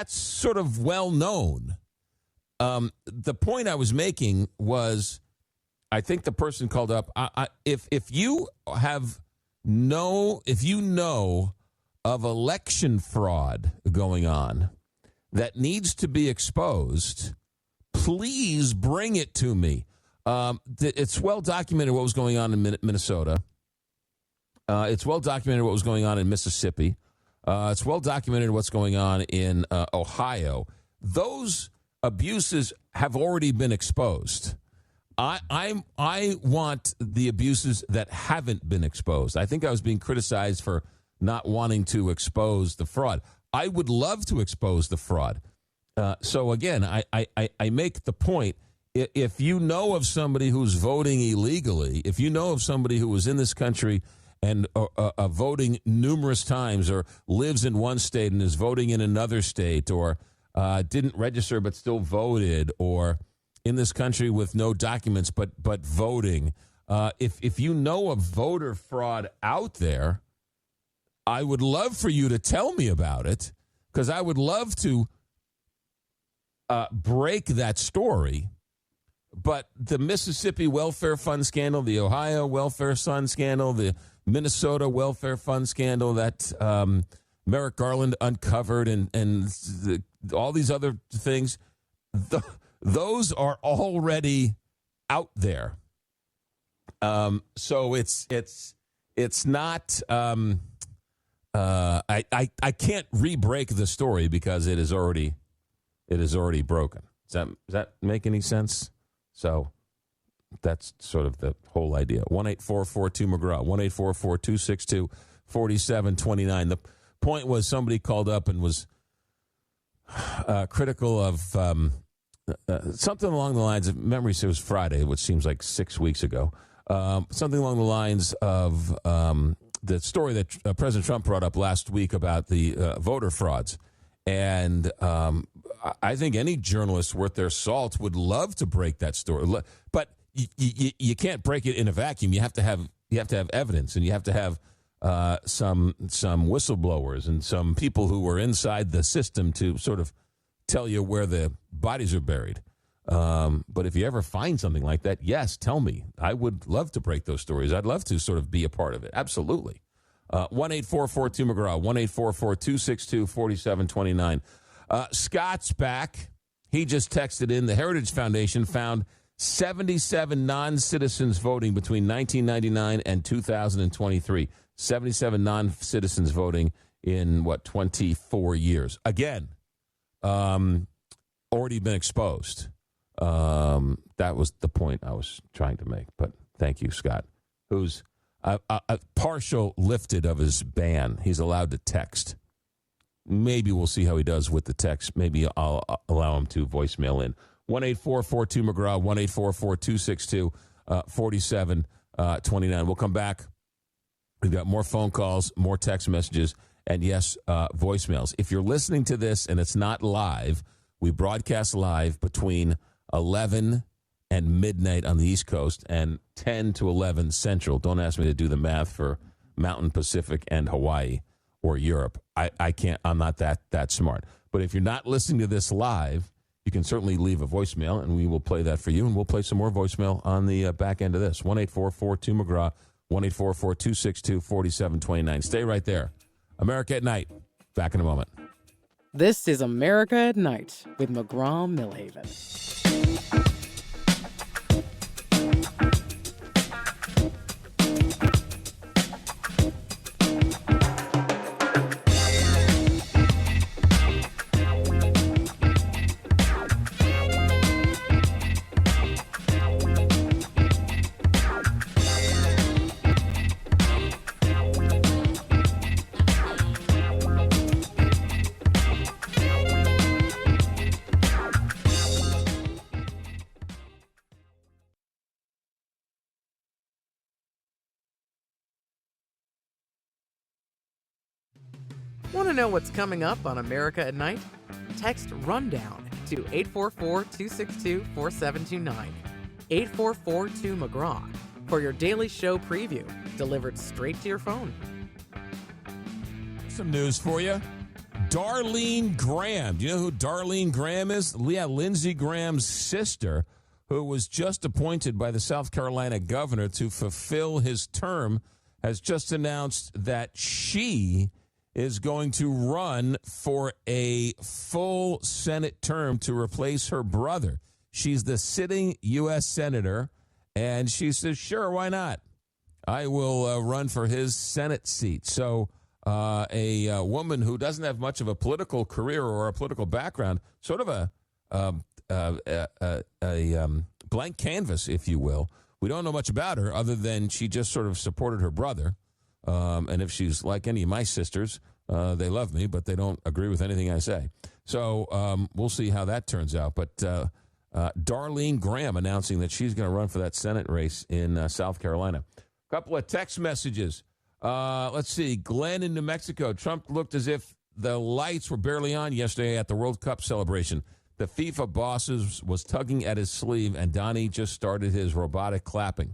sort of well known. The point I was making was, I think the person called up. If you know of election fraud going on that needs to be exposed, please bring it to me. It's well documented what was going on in Minnesota. It's well documented what was going on in Mississippi. It's well documented what's going on in Ohio. Those abuses have already been exposed. I want the abuses that haven't been exposed. I think I was being criticized for not wanting to expose the fraud. I would love to expose the fraud. So again, I make the point, if you know of somebody who's voting illegally, if you know of somebody who was in this country and voting numerous times, or lives in one state and is voting in another state, or didn't register but still voted, or in this country with no documents but voting, if you know of voter fraud out there, I would love for you to tell me about it, because I would love to break that story. But the Mississippi Welfare Fund scandal, the Ohio Welfare Fund scandal, the Minnesota Welfare Fund scandal that Merrick Garland uncovered, and all these other things, those are already out there. So it's not. I can't re-break the story because it is already broken. Does that make any sense? So that's sort of the whole idea. 1-844-2-McGraw, 1-844-262-4729. The point was, somebody called up and was critical of something along the lines of, memory says it was Friday, which seems like 6 weeks ago, something along the lines of the story that President Trump brought up last week about the voter frauds. And I think any journalist worth their salt would love to break that story, but you can't break it in a vacuum. You have to have evidence, and you have to have some whistleblowers and some people who were inside the system to sort of tell you where the bodies are buried. But if you ever find something like that, yes, tell me. I would love to break those stories. I'd love to sort of be a part of it. Absolutely. 1-844-2-McGraw, 1-844-262-4729. Scott's back. He just texted in. The Heritage Foundation found 77 non-citizens voting between 1999 and 2023. 77 non-citizens voting in, 24 years. Again, already been exposed. That was the point I was trying to make. But thank you, Scott, who's a partial lifted of his ban. He's allowed to text. Maybe we'll see how he does with the text. Maybe I'll allow him to voicemail in. 1-844-2-McGraw, 1-844-262-4729. We'll come back. We've got more phone calls, more text messages, and yes, voicemails. If you're listening to this and it's not live, we broadcast live between 11 and midnight on the East Coast and 10 to 11 Central. Don't ask me to do the math for Mountain Pacific and Hawaii or Europe. I can't. I'm not that smart. But if you're not listening to this live, you can certainly leave a voicemail, and we will play that for you, and we'll play some more voicemail on the back end of this. 1-844-2-McGraw, 1-844-262-4729. Stay right there. America at Night. Back in a moment. This is America at Night with McGraw Milhaven. Want to know what's coming up on America at Night? Text RUNDOWN to 844-262-4729. 844-2-McGraw for your daily show preview, delivered straight to your phone. Some news for you. Darlene Graham. Do you know who Darlene Graham is? Lindsey Graham's sister, who was just appointed by the South Carolina governor to fulfill his term, has just announced that she is going to run for a full Senate term to replace her brother. She's the sitting U.S. Senator, and she says, sure, why not? I will run for his Senate seat. So a woman who doesn't have much of a political career or a political background, sort of a blank canvas, if you will. We don't know much about her other than she just sort of supported her brother. And if she's like any of my sisters, they love me, but they don't agree with anything I say. So we'll see how that turns out. But Darlene Graham announcing that she's going to run for that Senate race in South Carolina. A couple of text messages. Let's see. Glenn in New Mexico. Trump looked as if the lights were barely on yesterday at the World Cup celebration. The FIFA bosses was tugging at his sleeve, and Donnie just started his robotic clapping.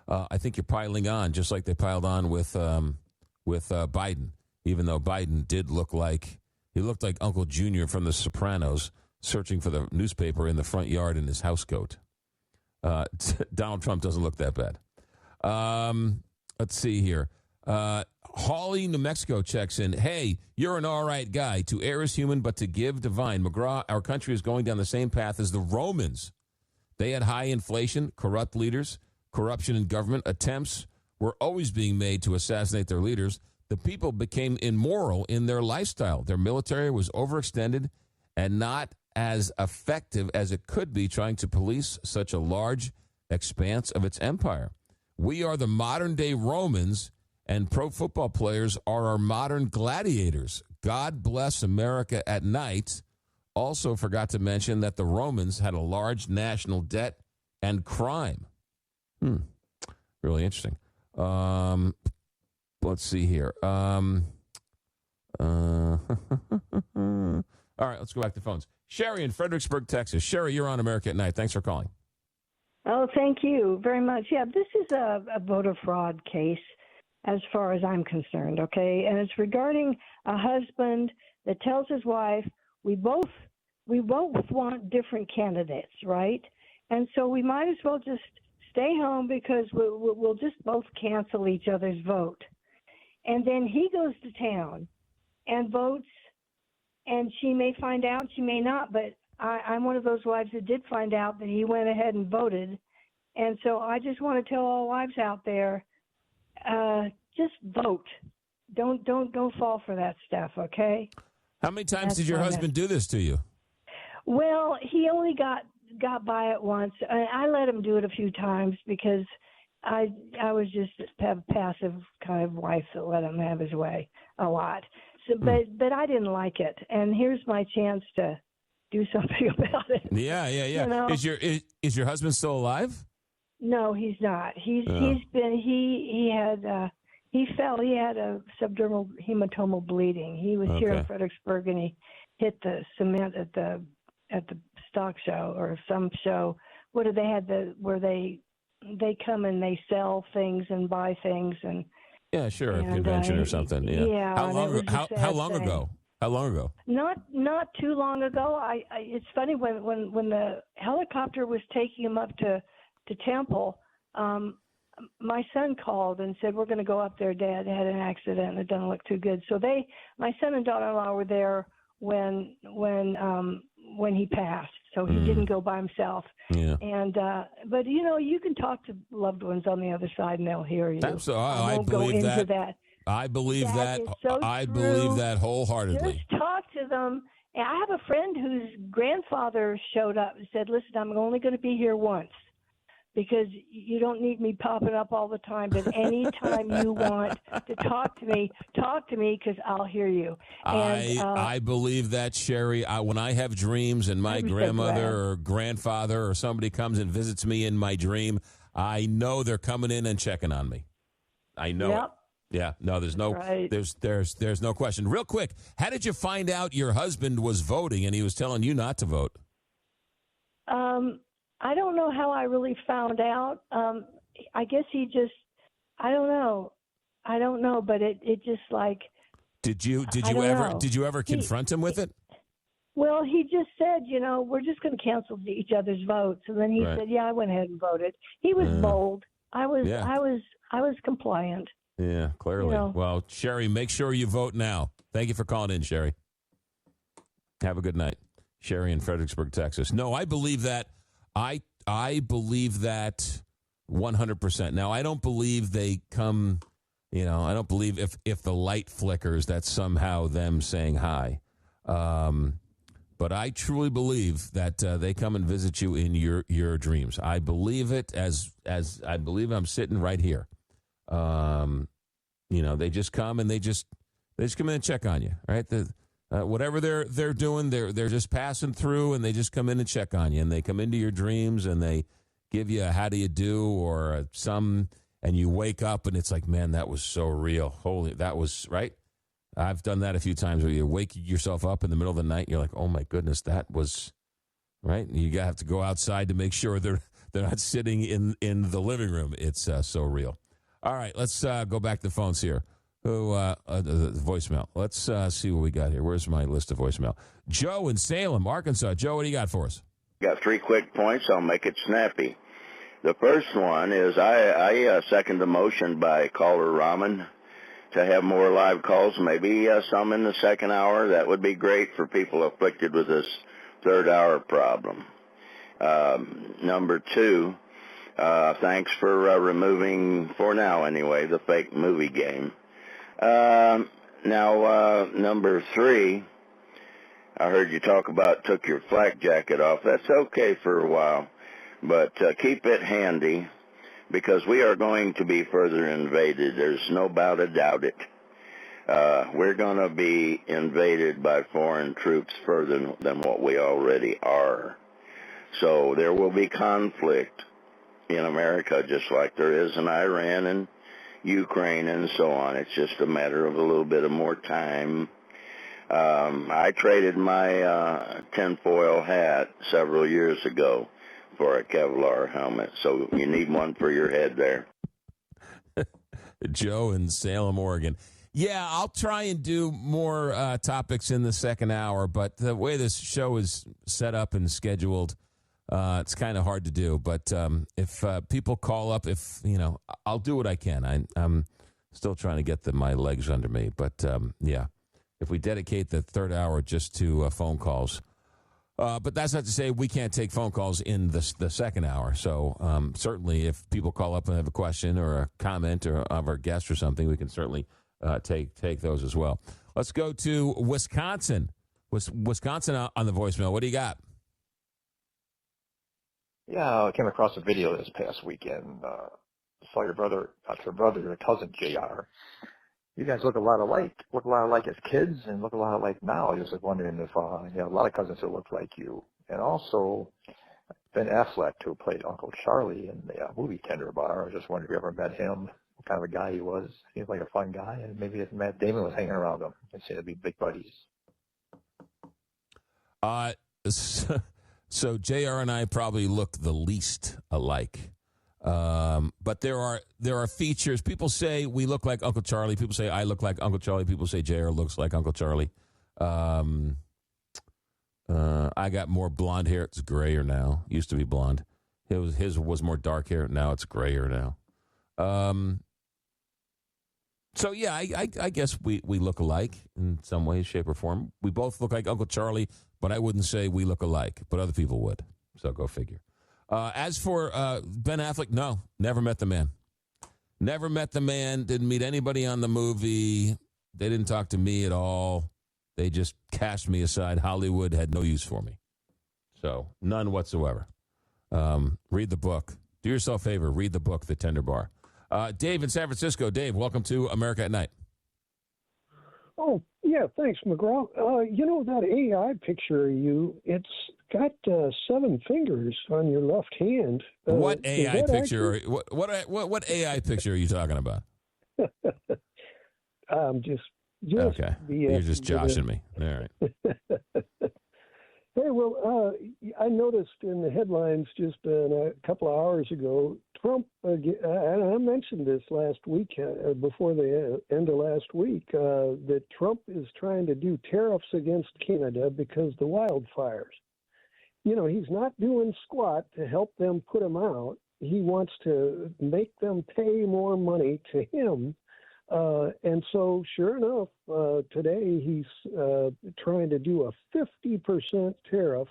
I think you're piling on, just like they piled on with Biden, even though Biden did look like Uncle Junior from The Sopranos searching for the newspaper in the front yard in his housecoat. Donald Trump doesn't look that bad. Let's see here. Hawley, New Mexico checks in. Hey, you're an all right guy. To err is human, but to give divine. McGraw, our country is going down the same path as the Romans. They had high inflation, corrupt leaders, corruption in government. Attempts were always being made to assassinate their leaders. The people became immoral in their lifestyle. Their military was overextended and not as effective as it could be trying to police such a large expanse of its empire. We are the modern-day Romans, and pro football players are our modern gladiators. God bless America at Night. Also forgot to mention that the Romans had a large national debt and crime. Really interesting. Let's see here. All right, let's go back to phones. Sherry in Fredericksburg, Texas. Sherry, you're on America at Night. Thanks for calling. Oh, thank you very much. Yeah, this is a voter fraud case. as far as I'm concerned, okay? And it's regarding a husband that tells his wife, we both want different candidates, right? And so we might as well just stay home because we'll just both cancel each other's vote. And then he goes to town and votes, and she may find out, she may not, but I'm one of those wives that did find out that he went ahead and voted. And so I just want to tell all wives out there, just vote. Don't fall for that stuff, okay? How many times did your husband do this to you? Well, he only got by it once. I let him do it a few times because I was just a passive kind of wife that let him have his way a lot. So, but I didn't like it, and here's my chance to do something about it. Yeah. You know? Is your husband still alive? No, he's not. He fell. He had a subdermal hematomal bleeding. He was here in Fredericksburg, and he hit the cement at the stock show or some show. What did they had where they come and they sell things and buy things and. Yeah, sure, a convention or something. Yeah. How long ago? How long ago? Not too long ago. It's funny when the helicopter was taking him up to Temple. My son called and said, "We're going to go up there. Dad had an accident and it doesn't look too good." So my son and daughter-in-law were there when he passed. So he didn't go by himself. Yeah. And but you can talk to loved ones on the other side and they'll hear you. Absolutely. I won't go into that. I believe that. So I believe that wholeheartedly. Just talk to them. And I have a friend whose grandfather showed up and said, "Listen, I'm only going to be here once because you don't need me popping up all the time. But anytime you want to talk to me because I'll hear you." And, I believe that, Sherry. When I have dreams and my grandmother or grandfather or somebody comes and visits me in my dream, I know they're coming in and checking on me. I know it. Yeah, no, there's no question. Real quick, how did you find out your husband was voting and he was telling you not to vote? I don't know how I really found out. I guess he just, I don't know, but it just like. Did you ever confront him with it? Well, he just said, we're just going to cancel each other's votes, and then he said, "Yeah, I went ahead and voted." He was bold. I was compliant. Yeah, clearly. Well, Sherry, make sure you vote now. Thank you for calling in, Sherry. Have a good night. Sherry in Fredericksburg, Texas. No, I believe that. I believe that 100%. Now, I don't believe they come, I don't believe if the light flickers, that's somehow them saying hi. But I truly believe that they come and visit you in your dreams. I believe it as I believe I'm sitting right here. They just come and they just come in and check on you, right? Whatever they're doing, they're just passing through, and they just come in and check on you, and they come into your dreams, and they give you a how do you do or and you wake up, and it's like, man, that was so real. Holy, that was right. I've done that a few times where you wake yourself up in the middle of the night, and you're like, oh my goodness, that was right. And you have to go outside to make sure they're not sitting in the living room. It's so real. All right, let's go back to the phones here. The voicemail. Let's see what we got here. Where's my list of voicemail? Joe in Salem, Arkansas. Joe, what do you got for us? Got 3 quick points. I'll make it snappy. The first one is I second the motion by caller Rahman to have more live calls, maybe some in the second hour. That would be great for people afflicted with this third hour problem. Number 2, thanks for removing, for now anyway, the fake movie game. Number 3, I heard you talk about took your flak jacket off. That's okay for a while, but keep it handy because we are going to be further invaded. There's no doubt about it. We're going to be invaded by foreign troops further than what we already are. So there will be conflict in America just like there is in Iran and Ukraine and so on. It's just a matter of a little bit of more time. I traded my tinfoil hat several years ago for a Kevlar helmet, so you need one for your head there. Joe in Salem, Oregon. Yeah, I'll try and do more topics in the second hour, but the way this show is set up and scheduled, it's kind of hard to do. But if people call up, I'll do what I can. I'm still trying to get my legs under me. But, yeah, if we dedicate the third hour just to phone calls. But that's not to say we can't take phone calls in the second hour. So certainly if people call up and have a question or a comment or of our guest or something, we can certainly take those as well. Let's go to Wisconsin. Wisconsin on the voicemail. What do you got? Yeah, I came across a video this past weekend. Saw your cousin JR. You guys look a lot alike as kids and look a lot alike now. I just was wondering if you have a lot of cousins who look like you. And also Ben Affleck, who played Uncle Charlie in the movie Tender Bar. I was just wondering if you ever met him, what kind of a guy he was. Seems like a fun guy, and maybe if Matt Damon was hanging around him, I'd say they'd be big buddies. So JR and I probably look the least alike. But there are features. People say we look like Uncle Charlie. People say I look like Uncle Charlie. People say JR looks like Uncle Charlie. I got more blonde hair. It's grayer now. Used to be blonde. His was more dark hair. Now it's grayer now. So yeah, I guess we look alike in some way, shape, or form. We both look like Uncle Charlie, but I wouldn't say we look alike. But other people would. So go figure. As for Ben Affleck, no, never met the man. Never met the man, didn't meet anybody on the movie. They didn't talk to me at all. They just cast me aside. Hollywood had no use for me. So none whatsoever. Read the book. Do yourself a favor. Read the book, The Tender Bar. Dave in San Francisco. Dave, welcome to America at Night. Oh, yeah, thanks, McGraw. That AI picture of you, it's got 7 fingers on your left hand. What AI picture? What AI picture are you talking about? Just okay. You're just joshing me. All right. Hey, well, I noticed in the headlines just a couple of hours ago, Trump, and I mentioned this last week, before the end of last week, that Trump is trying to do tariffs against Canada because the wildfires. He's not doing squat to help them put them out. He wants to make them pay more money to him. And so, sure enough, today he's trying to do a 50% tariff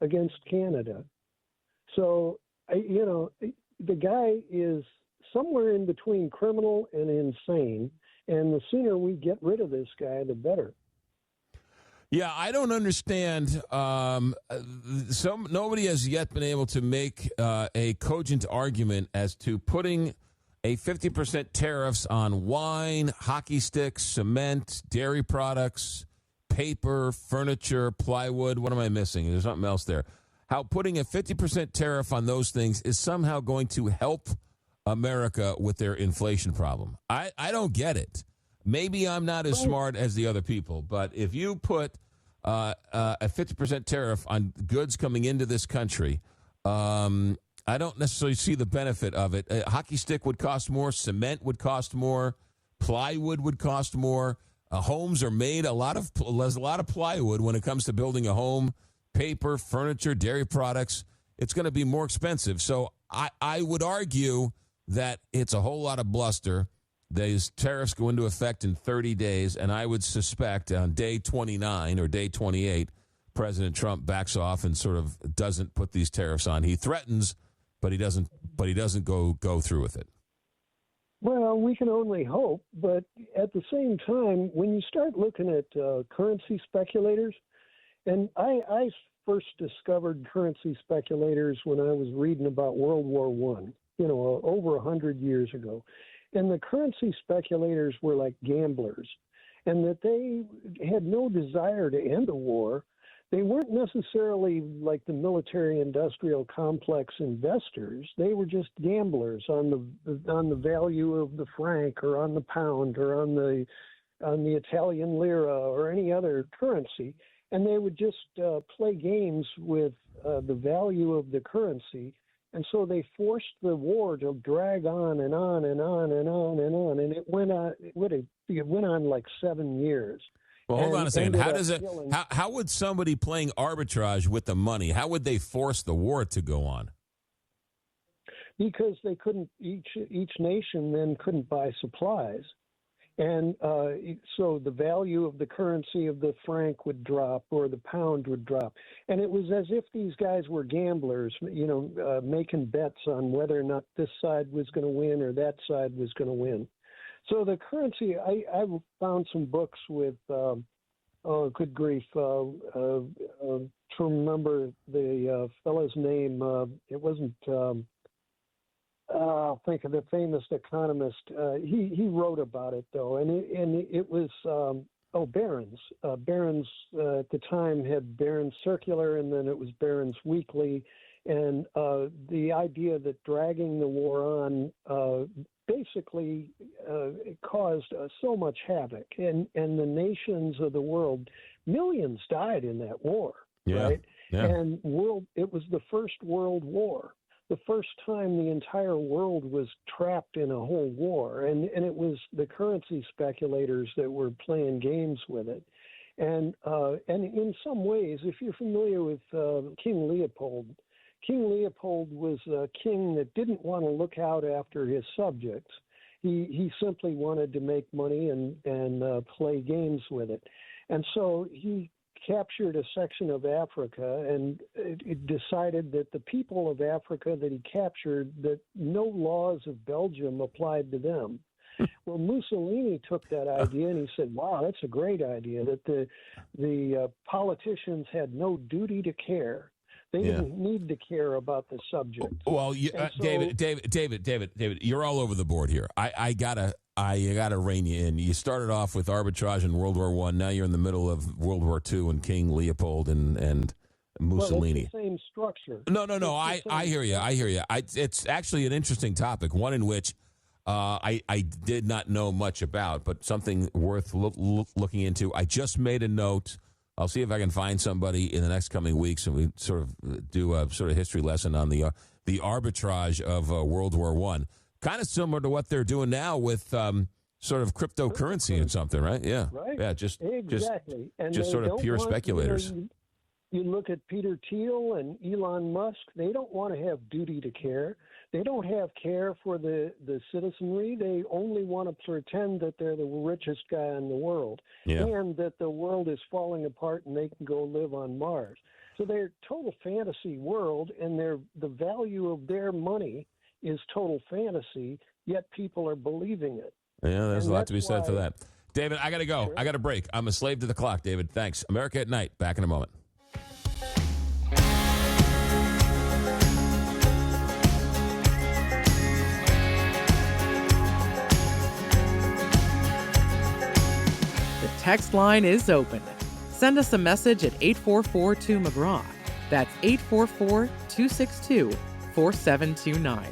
against Canada. So, the guy is somewhere in between criminal and insane. And the sooner we get rid of this guy, the better. Yeah, I don't understand. Nobody has yet been able to make a cogent argument as to putting a 50% tariffs on wine, hockey sticks, cement, dairy products, paper, furniture, plywood. What am I missing? There's something else there. How putting a 50% tariff on those things is somehow going to help America with their inflation problem. I don't get it. Maybe I'm not as smart as the other people, but if you put a 50% tariff on goods coming into this country, I don't necessarily see the benefit of it. A hockey stick would cost more. Cement would cost more. Plywood would cost more. Homes are made there's a lot of plywood when it comes to building a home. Paper, furniture, dairy products. It's going to be more expensive. So I would argue that it's a whole lot of bluster. These tariffs go into effect in 30 days, and I would suspect on day 29 or day 28, President Trump backs off and sort of doesn't put these tariffs on. He threatens, but he doesn't go through with it. Well, we can only hope, but at the same time, when you start looking at currency speculators, and I first discovered currency speculators when I was reading about World War I, over 100 years ago. And the currency speculators were like gamblers, and that they had no desire to end a war. They weren't necessarily like the military-industrial complex investors. They were just gamblers on the value of the franc or on the pound or on the Italian lira or any other currency, and they would just play games with the value of the currency And so they forced the war to drag on and on and on and on and on, and it went on. It went on like 7 years. Well, hold on a second. How does it? killing- How would somebody playing arbitrage with the money? How would they force the war to go on? Because they couldn't. Each nation then couldn't buy supplies, and so the value of the currency of the franc would drop or the pound would drop, and it was as if these guys were gamblers, making bets on whether or not this side was going to win or that side was going to win. So the currency, I found some books with, good grief, to remember the fellow's name. It wasn't. I'll think of the famous economist. He wrote about it though, and it was Barron's. Barron's at the time had Barron's Circular, and then it was Barron's Weekly, and the idea that dragging the war on basically caused so much havoc, and the nations of the world, millions died in that war, right? Yeah. And it was the first World War. The first time the entire world was trapped in a whole war, and it was the currency speculators that were playing games with it. And in some ways, if you're familiar with King Leopold was a king that didn't want to look out after his subjects. He simply wanted to make money and play games with it. And so he captured a section of Africa, and it decided that the people of Africa that he captured, that no laws of Belgium applied to them. Well, Mussolini took that idea and he said, wow, that's a great idea, that the politicians had no duty to care. They didn't need to care about the subject. Well, David, you're all over the board here. I gotta rein you in. You started off with arbitrage in World War I. Now you're in the middle of World War II and King Leopold and Mussolini. Well, it's the same structure. No. I hear you. It's actually an interesting topic, one in which I did not know much about, but something worth looking into. I just made a note. I'll see if I can find somebody in the next coming weeks, and we sort of do a sort of history lesson on the arbitrage of World War I. Kind of similar to what they're doing now with sort of cryptocurrency and something, right? Yeah, right. Yeah, just And just sort of pure speculators. You look at Peter Thiel and Elon Musk, they don't want to have duty to care. They don't have care for the citizenry. They only want to pretend that they're the richest guy in the world, and that the world is falling apart and they can go live on Mars. So they're total fantasy world, and the value of their money is total fantasy, yet people are believing it. Yeah, there's a lot to be said for that. David, I got to go. Sure. I got a break. I'm a slave to the clock, David. Thanks. America at Night. Back in a moment. Text line is open. Send us a message at 844-2-McGraw. That's 844-262-4729.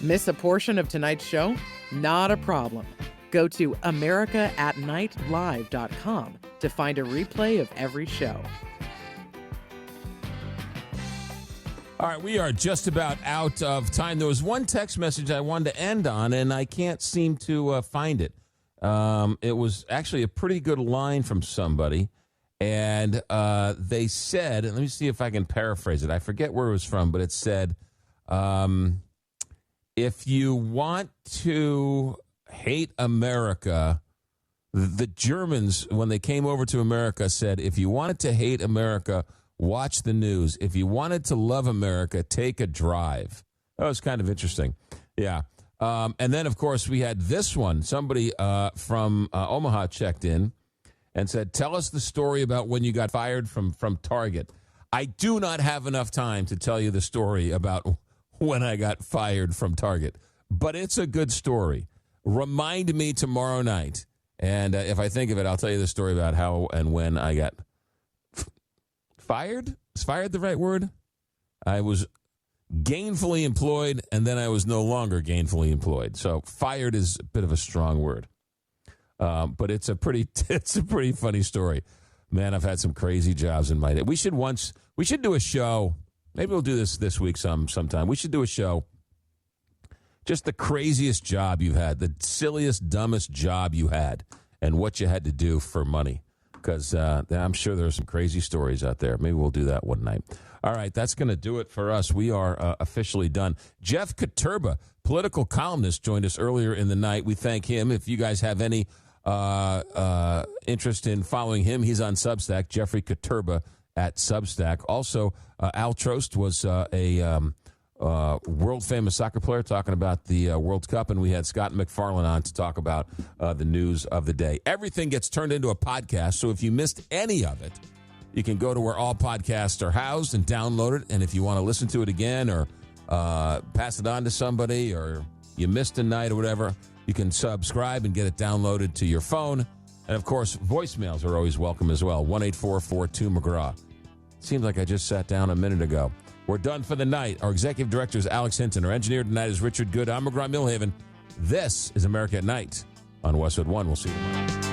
Miss a portion of tonight's show? Not a problem. Go to americaatnightlive.com to find a replay of every show. All right, we are just about out of time. There was one text message I wanted to end on, and I can't seem to find it. It was actually a pretty good line from somebody, and they said, and let me see if I can paraphrase it. I forget where it was from, but it said, if you want to hate America, the Germans, when they came over to America, said, if you wanted to hate America, watch the news. If you wanted to love America, take a drive. That was kind of interesting. Yeah. And then, of course, we had this one. Somebody from Omaha checked in and said, tell us the story about when you got fired from Target. I do not have enough time to tell you the story about when I got fired from Target, but it's a good story. Remind me tomorrow night. And if I think of it, I'll tell you the story about how and when I got fired. Is fired the right word? I was gainfully employed, and then I was no longer gainfully employed. So fired is a bit of a strong word. But it's a pretty funny story. Man, I've had some crazy jobs in my day. We should do a show. Maybe we'll do this week sometime. We should do a show. Just the craziest job you've had, the silliest, dumbest job you had, and what you had to do for money. Because I'm sure there are some crazy stories out there. Maybe we'll do that one night. All right, that's going to do it for us. We are officially done. Jeff Koterba, political columnist, joined us earlier in the night. We thank him. If you guys have any interest in following him, he's on Substack, Jeffrey Koterba at Substack. Also, Al Trost was a world-famous soccer player talking about the World Cup, and we had Scott MacFarlane on to talk about the news of the day. Everything gets turned into a podcast, so if you missed any of it, you can go to where all podcasts are housed and download it, and if you want to listen to it again or pass it on to somebody or you missed a night or whatever, you can subscribe and get it downloaded to your phone. And, of course, voicemails are always welcome as well, 1-844-2-McGraw. Seems like I just sat down a minute ago. We're done for the night. Our executive director is Alex Hinton. Our engineer tonight is Richard Good. I'm McGraw Milhaven. This is America at Night on Westwood One. We'll see you tomorrow.